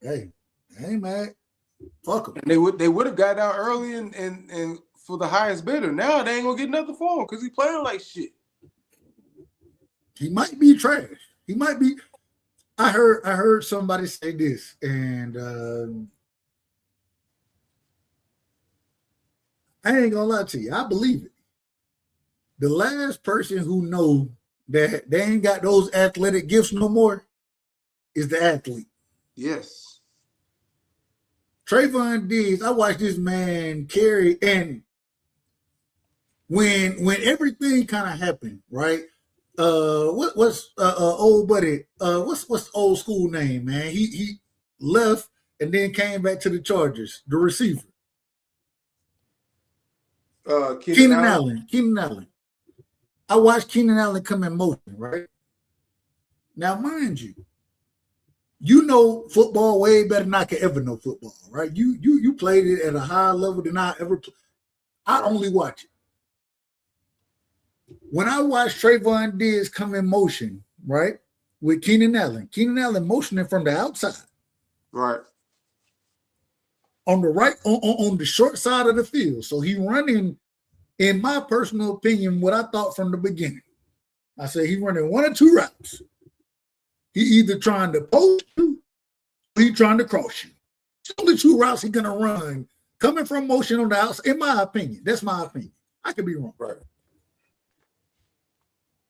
Hey, man. Fuck him. And they would have got out early and for the highest bidder. Now they ain't gonna get nothing for him because he playing like shit. He might be trash. He might be. I heard somebody say this, and I ain't gonna lie to you. I believe it. The last person who know that they ain't got those athletic gifts no more is the athlete. Yes. Trayvon Diggs, I watched this man carry, and when everything kind of happened, right? What's old buddy? What's the old school name, man? He left and then came back to the Chargers. The receiver, Keenan Allen. Keenan Allen. I watched Keenan Allen come in motion, right? Now, mind you, you know football way better than I could ever know football, right? You played it at a higher level than I ever. I only watch it. When I watched Trayvon Diggs come in motion, right, with Keenan Allen motioning from the outside, right, on the right, on the short side of the field. So he running, in my personal opinion, what I thought from the beginning. I said he running one or two routes. He either trying to post you, or he trying to cross you. It's only two routes he's gonna run, coming from motion on the outside. In my opinion, that's my opinion. I could be wrong. right.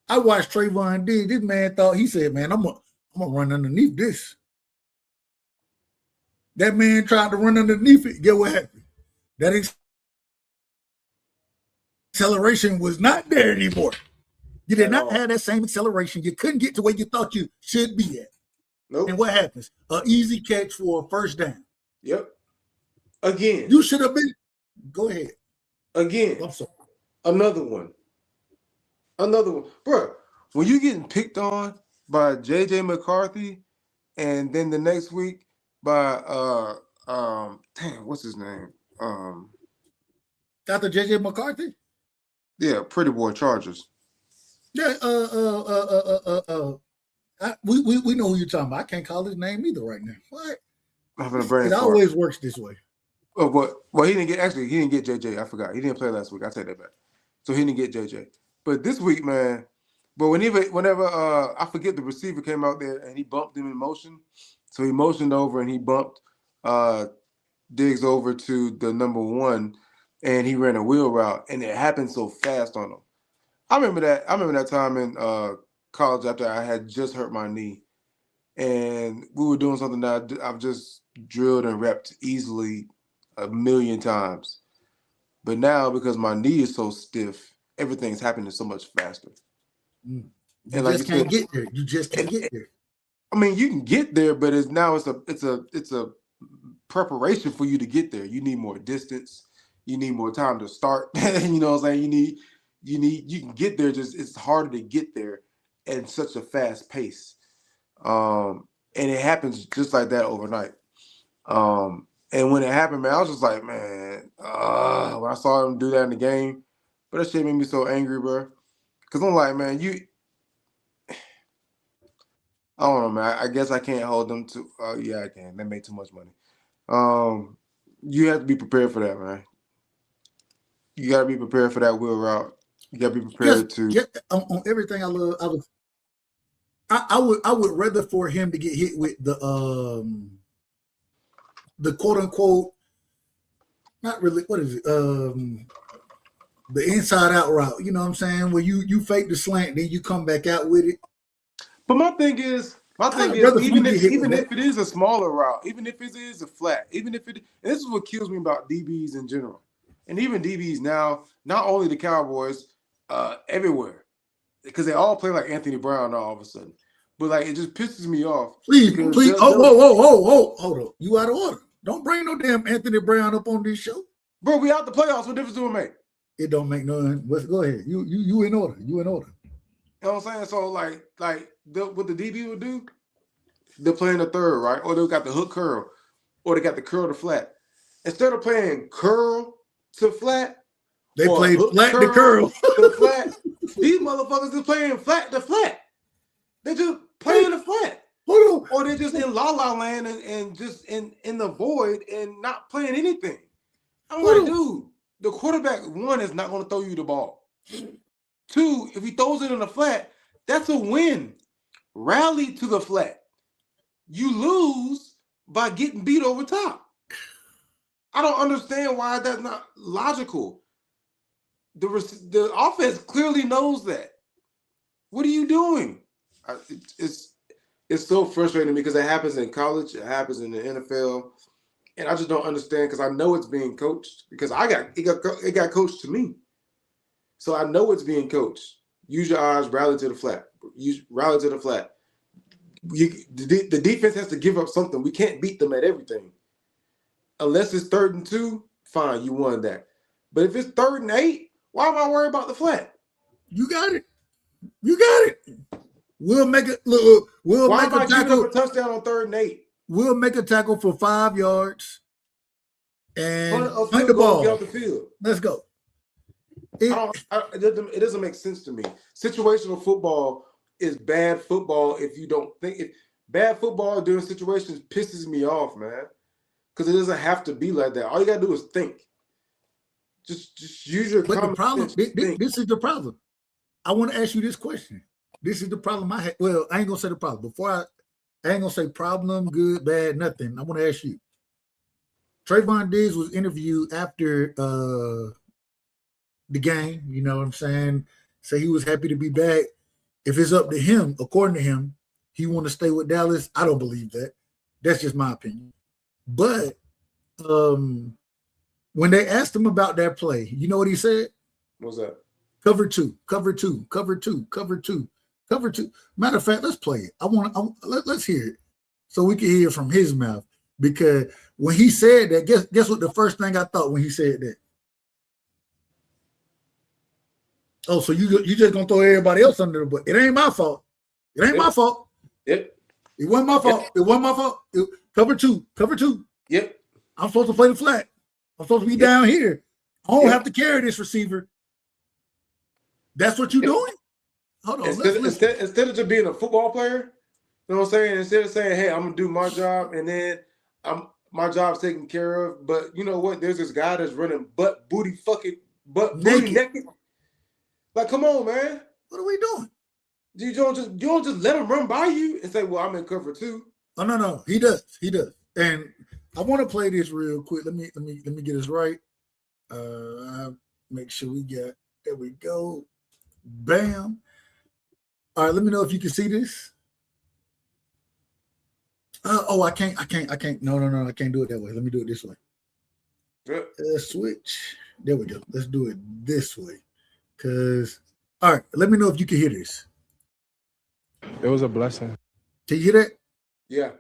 I watched Trayvon Diggs. This man thought, he said, man, I'm gonna run underneath this. That man tried to run underneath it. Get what happened? That acceleration was not there anymore. You did not have that same acceleration. You couldn't get to where you thought you should be at. Nope. And what happens? An easy catch for a first down. Yep. Again. You should have been. Go ahead. Again. I'm sorry. Another one. Bro, when you getting picked on by J.J. McCarthy and then the next week by what's his name? Dr. J.J. McCarthy? Yeah, Pretty Boy Chargers. Yeah, we know who you're talking about. I can't call his name either right now. What? It always works this way. Oh, well, he didn't get JJ. I forgot. He didn't play last week. I take that back. So he didn't get JJ. But this week, man, but whenever I forget, the receiver came out there and he bumped him in motion. So he motioned over and he bumped Diggs over to the number one, and he ran a wheel route, and it happened so fast on him. I remember that time in college after I had just hurt my knee, and we were doing something that I've just drilled and repped easily a million times. But now, because my knee is so stiff, everything's happening so much faster. You just can't get there. You just can't get there. I mean, you can get there, but it's a preparation for you to get there. You need more distance. You need more time to start. You know what I'm saying? You can get there. Just it's harder to get there at such a fast pace. And it happens just like that overnight. And when it happened, man, I was just like, man, when I saw him do that in the game, but that shit made me so angry, bro. Because I'm like, man, I don't know, man. I guess I can't hold them to. Yeah, I can. They made too much money. You have to be prepared for that, man. You got to be prepared for that wheel route. You got to be prepared on everything I love. I would rather for him to get hit with the quote unquote, not really, what is it? The inside out route. You know what I'm saying? Where you fake the slant, then you come back out with it. But my thing is, even if it is a smaller route, even if it is a flat, even if it, and this is what kills me about DBs in general, and even DBs now, not only the Cowboys, everywhere, because they all play like Anthony Brown now all of a sudden. But like it just pisses me off. Please, whoa, hold up, you out of order. Don't bring no damn Anthony Brown up on this show, bro. We out the playoffs. What difference do it make? It don't make none. Go ahead. You in order. You in order. You know what I'm saying? So like what the DB would do, they're playing the third, right? Or they got the hook curl, or they got the curl to flat. Instead of playing curl to flat, they play flat to curl to flat. These motherfuckers is playing flat to flat. They just playing the flat. Hold on. Or they're just in la-la land and just in the void and not playing anything. I'm like, dude, the quarterback, one, is not going to throw you the ball. Two, if he throws it in the flat, that's a win. Rally to the flat. You lose by getting beat over top. I don't understand why that's not logical. the offense clearly knows that. What are you doing? It's so frustrating because it happens in college, it happens in the NFL, and I just don't understand because I know it's being coached because it got coached to me, so I know it's being coached. Use your eyes, rally to the flat. Rally to the flat. The defense has to give up something. We can't beat them at everything. Unless it's 3rd and 2, fine, you won that. But if it's 3rd and 8, why am I worried about the flat? You got it. You got it. We'll make it. Look, we'll why make am a I giving tackle. up a touchdown on 3rd and 8? We'll make a tackle for 5 yards and punt the ball. Get off the field. Let's go. It doesn't make sense to me. Situational football is bad football if you don't think. Bad football during situations pisses me off, man. Because it doesn't have to be like that. All you gotta do is think. Just use your. But the problem, this is the problem. I want to ask you this question. This is the problem I had. Well, I ain't gonna say the problem. I ain't gonna say problem, good, bad, nothing. I want to ask you. Trayvon Diggs was interviewed after the game. You know what I'm saying? Say he was happy to be back. If it's up to him, according to him, he want to stay with Dallas. I don't believe that. That's just my opinion. But when they asked him about that play, you know what he said? What's that? Cover two, cover two, cover two, cover two, cover two. Matter of fact, let's play it. Let's hear it so we can hear from his mouth. Because when he said that, guess what the first thing I thought when he said that? Oh, so you just gonna throw everybody else under the bus? It ain't my fault. It ain't my fault. Yep. It wasn't my fault. It wasn't my fault. Cover two. Cover two. Yep. I'm supposed to play the flat. I'm supposed to be down here. I don't have to carry this receiver. That's what you're doing? Hold on. Instead of just being a football player, you know what I'm saying? Instead of saying, hey, I'm going to do my job and then my job's taken care of. But you know what? There's this guy that's running booty naked. Like, come on, man. What are we doing? You don't just let him run by you and say, well, I'm in cover 2. Oh, no. He does. And I want to play this real quick. Let me get this right. Make sure we got. There we go. Bam. All right. Let me know if you can see this. I can't. No. I can't do it that way. Let me do it this way. Yep. Switch. There we go. Let's do it this way. All right. Let me know if you can hear this. It was a blessing. Can you hear that? Yeah.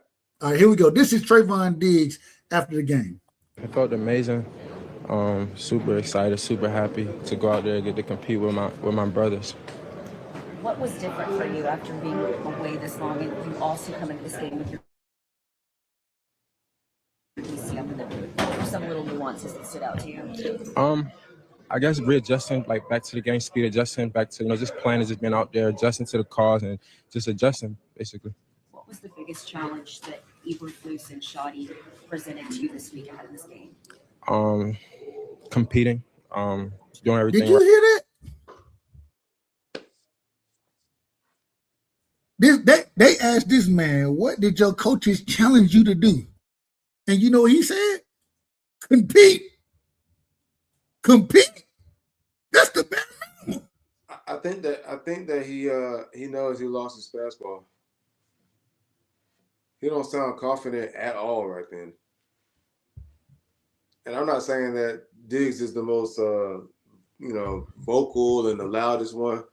All right, here we go. This is Trayvon Diggs after the game. It felt amazing. Super excited, super happy to go out there and get to compete with my brothers. What was different for you after being away this long and you also come into this game with your DC up in the booth? What were some little nuances that stood out to you? I guess readjusting, like back to the game speed, adjusting back to, just playing, just being out there, adjusting to the calls and just adjusting, basically. What was the biggest challenge that Eberflus and Shoddy presented to you this week ahead of this game? Competing, doing everything. Did you hear that? They asked this man, what did your coaches challenge you to do? And you know what he said? Compete. That's the best. I think that he knows he lost his fastball. He don't sound confident at all right then. And I'm not saying that Diggs is the most vocal and the loudest one,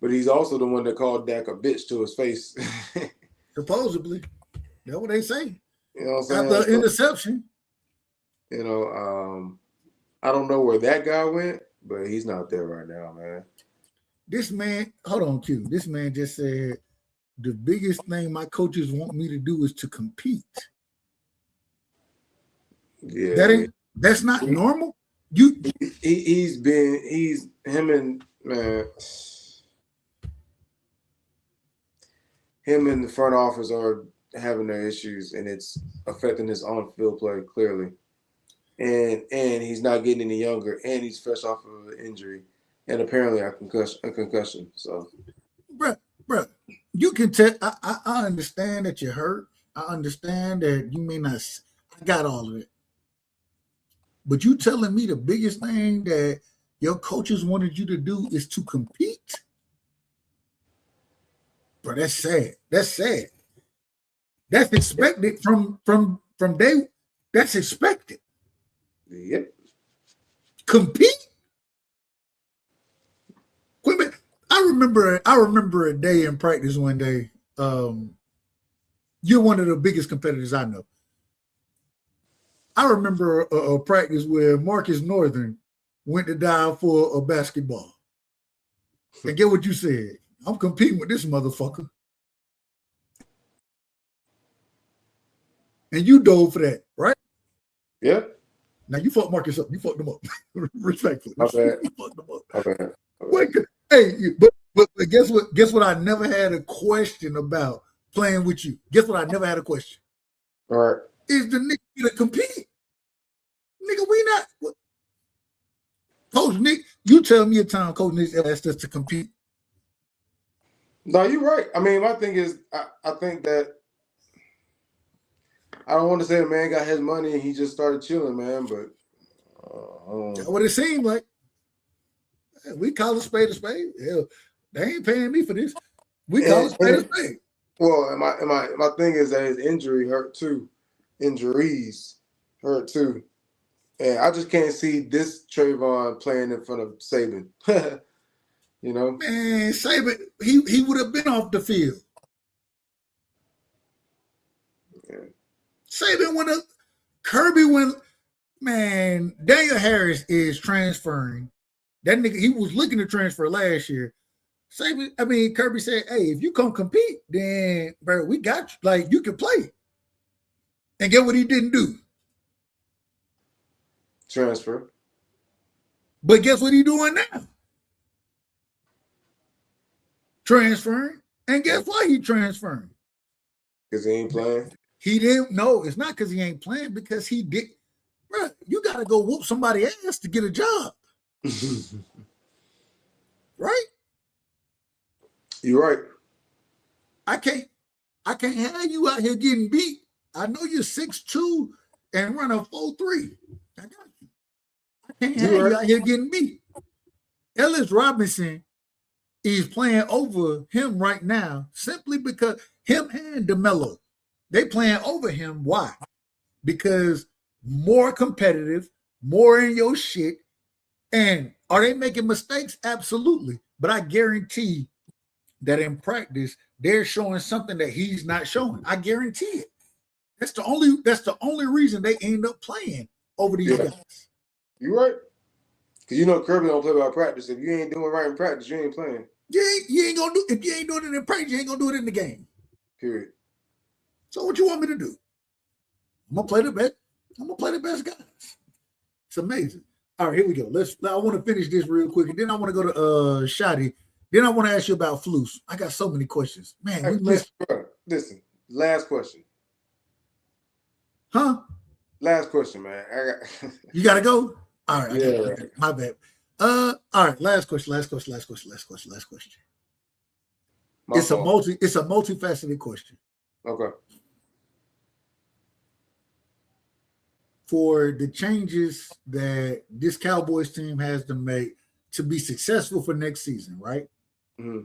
but he's also the one that called Dak a bitch to his face. Supposedly. That's what they say. You know what I'm saying? After interception. I don't know where that guy went, but he's not there right now, man. This man, hold on, Q. This man just said, the biggest thing my coaches want me to do is to compete. Yeah. That's not normal. Him and the front office are having their issues, and it's affecting his on-field play clearly. And he's not getting any younger, and he's fresh off of an injury, and apparently a concussion. So, bruh, you can tell. I understand that you're hurt. I understand that you may not. I got all of it. But you telling me the biggest thing that your coaches wanted you to do is to compete. Bro, that's sad. That's sad. That's expected from day. That's expected. Yep. Compete. I remember a day in practice one day. You're one of the biggest competitors I know. I remember a practice where Marcus Northern went to dive for a basketball. And get what you said. I'm competing with this motherfucker. And you dove for that, right? Yep. Now you fucked Marcus up. You fucked him up. Respectfully. My bad. You fucked him up. My bad. Wait, hey, but guess what? Guess what? I never had a question about playing with you. Guess what? I never had a question. All right. Is the nigga to compete? Nigga, we not. What? Coach Nick, you tell me a time Coach Nick asked us to compete. No, you're right. I mean, my thing is, I think that I don't want to say the man got his money and he just started chilling, man, but That's what it seemed like. We call a spade a spade. Hell, they ain't paying me for this. We call a spade a spade. Well, and my thing is that his injury hurt too. Injuries hurt too. And I just can't see this Trayvon playing in front of Saban. You know? Man, Saban, he would have been off the field. Yeah. Saban went up. Kirby went. Man, Daniel Harris is transferring. That nigga, he was looking to transfer last year. Kirby said, hey, if you come compete, then, bro, we got you. Like, you can play. And get what he didn't do? Transfer. But guess what he doing now? Transferring. And guess why he transferring? Because he ain't playing. He didn't. No, it's not because he ain't playing, because he did. Bro, you got to go whoop somebody ass to get a job. Right? You're right. I can't have you out here getting beat. I know you're 6'2" and run a 4.3. I got you. I can't have you out here getting beat. Ellis Robinson is playing over him right now simply because him and DeMelo, they playing over him. Why? Because more competitive, more in your shit. And are they making mistakes? Absolutely. But I guarantee that in practice, they're showing something that he's not showing. I guarantee it. That's the only reason they end up playing over these guys. You're right. Because you know Kirby don't play by practice. If you ain't doing right in practice, you ain't playing. You ain't gonna do. If you ain't doing it in practice, you ain't gonna do it in the game. Period. So what you want me to do? I'm gonna play the best. I'm gonna play the best guys. It's amazing. All right, here we go. I want to finish this real quick, and then I want to go to Shotty. Then I want to ask you about Flus. I got so many questions, man. Listen, last question. Huh? Last question, man. You gotta go. All right. Yeah. My bad. All right. Last question. It's a multifaceted question. Okay. For the changes that this Cowboys team has to make to be successful for next season, right? Mm-hmm.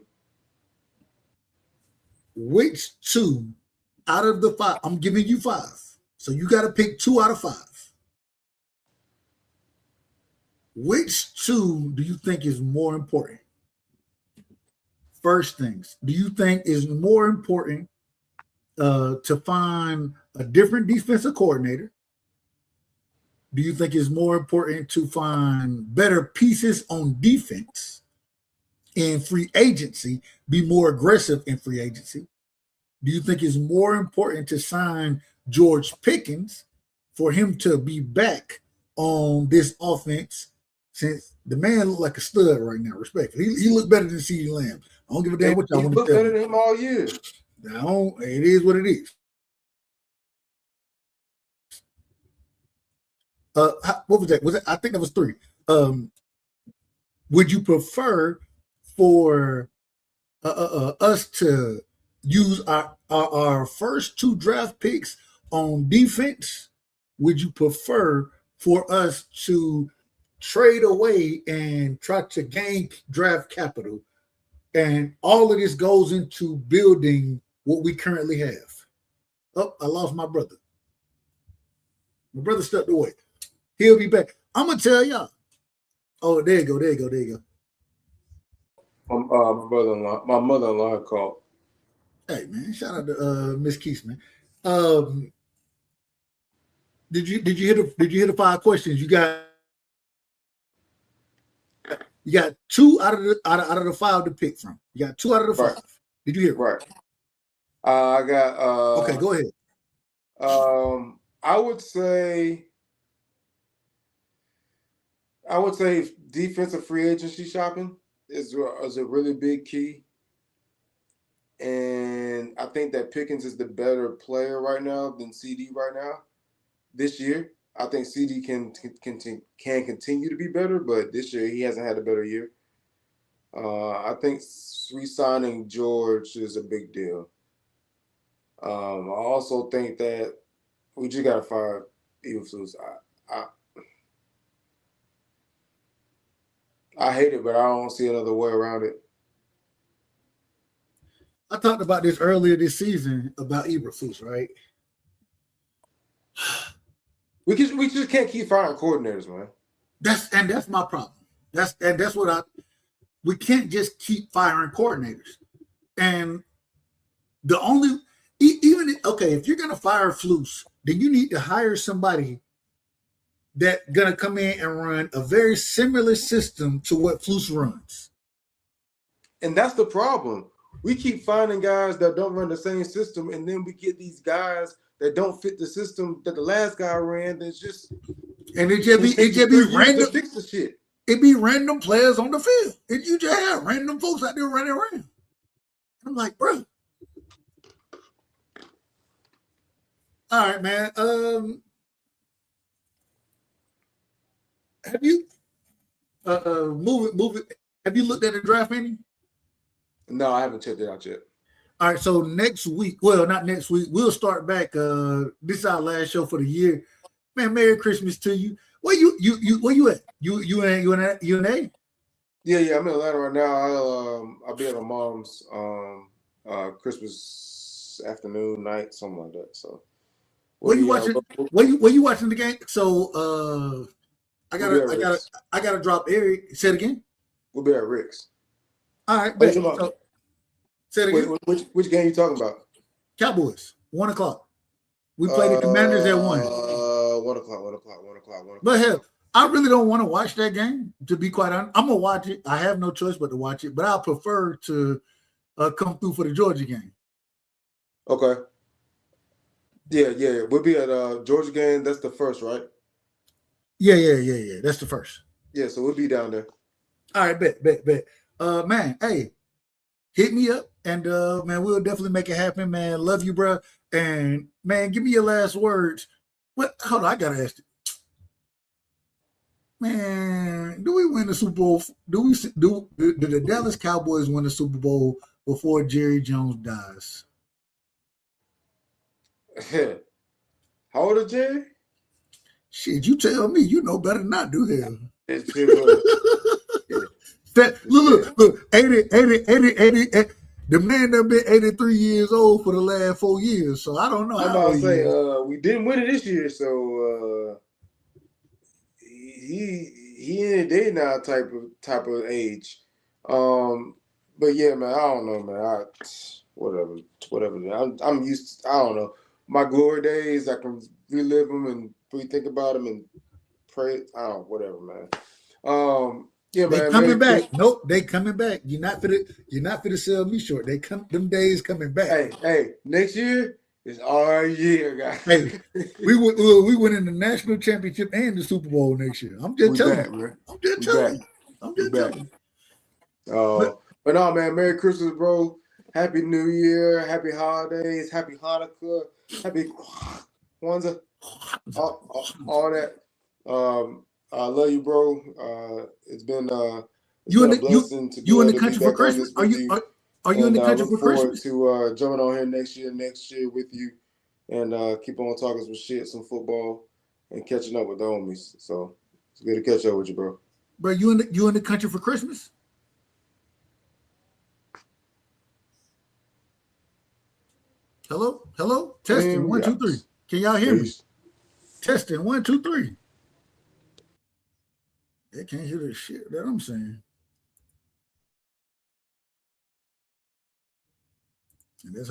Which two out of the five? I'm giving you five. So you got to pick 2 out of 5. Which 2 do you think is more important? First things, do you think is more important to find a different defensive coordinator? Do you think it's more important to find better pieces on defense in free agency, be more aggressive in free agency? Do you think it's more important to sign George Pickens for him to be back on this offense, since the man look like a stud right now, respectfully? He looked better than CeeDee Lamb. I don't give a damn what y'all want to tell me. He looked better than him all year. Now, it is what it is. What was that? I think that was 3. Would you prefer for us to use our first 2 draft picks on defense? Would you prefer for us to trade away and try to gain draft capital. And all of this goes into building what we currently have. Oh, I lost my brother. My brother stepped away. He'll be back. I'm going to tell y'all. Oh, there you go. My mother-in-law called. Hey, man, shout out to Miss Keese, man. Did you hear the 5 questions? You got 2 out of the 5 to pick from. You got 2 out of the 5. Right. Did you hear? Right. I got. Okay, go ahead. I would say defensive free agency shopping is a really big key. And I think that Pickens is the better player right now than CD right now. This year, I think CD can continue to be better, but this year he hasn't had a better year. I think re-signing George is a big deal. I also think that we just got to fire Eberflus. I hate it, but I don't see another way around it. I talked about this earlier this season about Eberflus, right? We just can't keep firing coordinators, man. That's my problem. We can't just keep firing coordinators. And the only if you're gonna fire Flus, then you need to hire somebody that's gonna come in and run a very similar system to what Flus runs. And that's the problem. We keep finding guys that don't run the same system, and then we get these guys that don't fit the system that the last guy ran. That's just it just be random. Fix the shit. It be random players on the field. You just have random folks out there running around. I'm like, bro. All right, man. Have you move it? Have you looked at the draft any? No, I haven't checked it out yet. All right, so next week, well, not next week, we'll start back. This is our last show for the year. Man, Merry Christmas to you. Where you at? You in A? Yeah, I'm in Atlanta right now. I'll be at my mom's Christmas afternoon, night, something like that. So Where you watching the game? So I gotta drop Eric. Say it again. We'll be at Rick's. All right, bet. So, say it again. Which game you talking about? Cowboys, 1:00. We play the Commanders at 1. 1 o'clock. But hell, I really don't want to watch that game, to be quite honest. I'm gonna watch it. I have no choice but to watch it, but I prefer to come through for the Georgia game. Okay. Yeah. We'll be at Georgia game. That's the first, right? Yeah. That's the first. Yeah, so we'll be down there. All right, bet. Man, hey, hit me up, and man, we'll definitely make it happen, man. Love you, bro. And man, give me your last words. What? Hold on, I gotta ask you. Man, do we win the Super Bowl? Do the Dallas Cowboys win the Super Bowl before Jerry Jones dies? How old is Jerry? Shit, you tell me. You know better than I do here. Look, 80. The man done been 83 years old for the last 4 years, so I don't know. I'm about to say, we didn't win it this year, so he in a day now type of age. But yeah, man, I don't know, man. Whatever. I'm used to, I don't know. My glory days, I can relive them and rethink about them and pray. I don't know, whatever, man. Yeah, they man. Coming back. Nope, they coming back. You're not for to sell me short. Them days coming back. Hey, next year is our year, guys. Hey, we win in the national championship and the Super Bowl next year. I'm just telling you. I'm just telling you. But no, man, Merry Christmas, bro. Happy New Year, happy holidays, happy Hanukkah, happy Kwanzaa, all that. I love you, bro. It's been a blessing to you in the country for Christmas? Are you in the country for Christmas? To jumping on here next year with you, and keep on talking some shit, some football, and catching up with the homies. So It's good to catch up with you, bro. Bro, you in the country for Christmas? Hello. Testing 1 2 3. Can y'all hear me? Testing 1 2 3. They can't hear the shit that I'm saying. And that's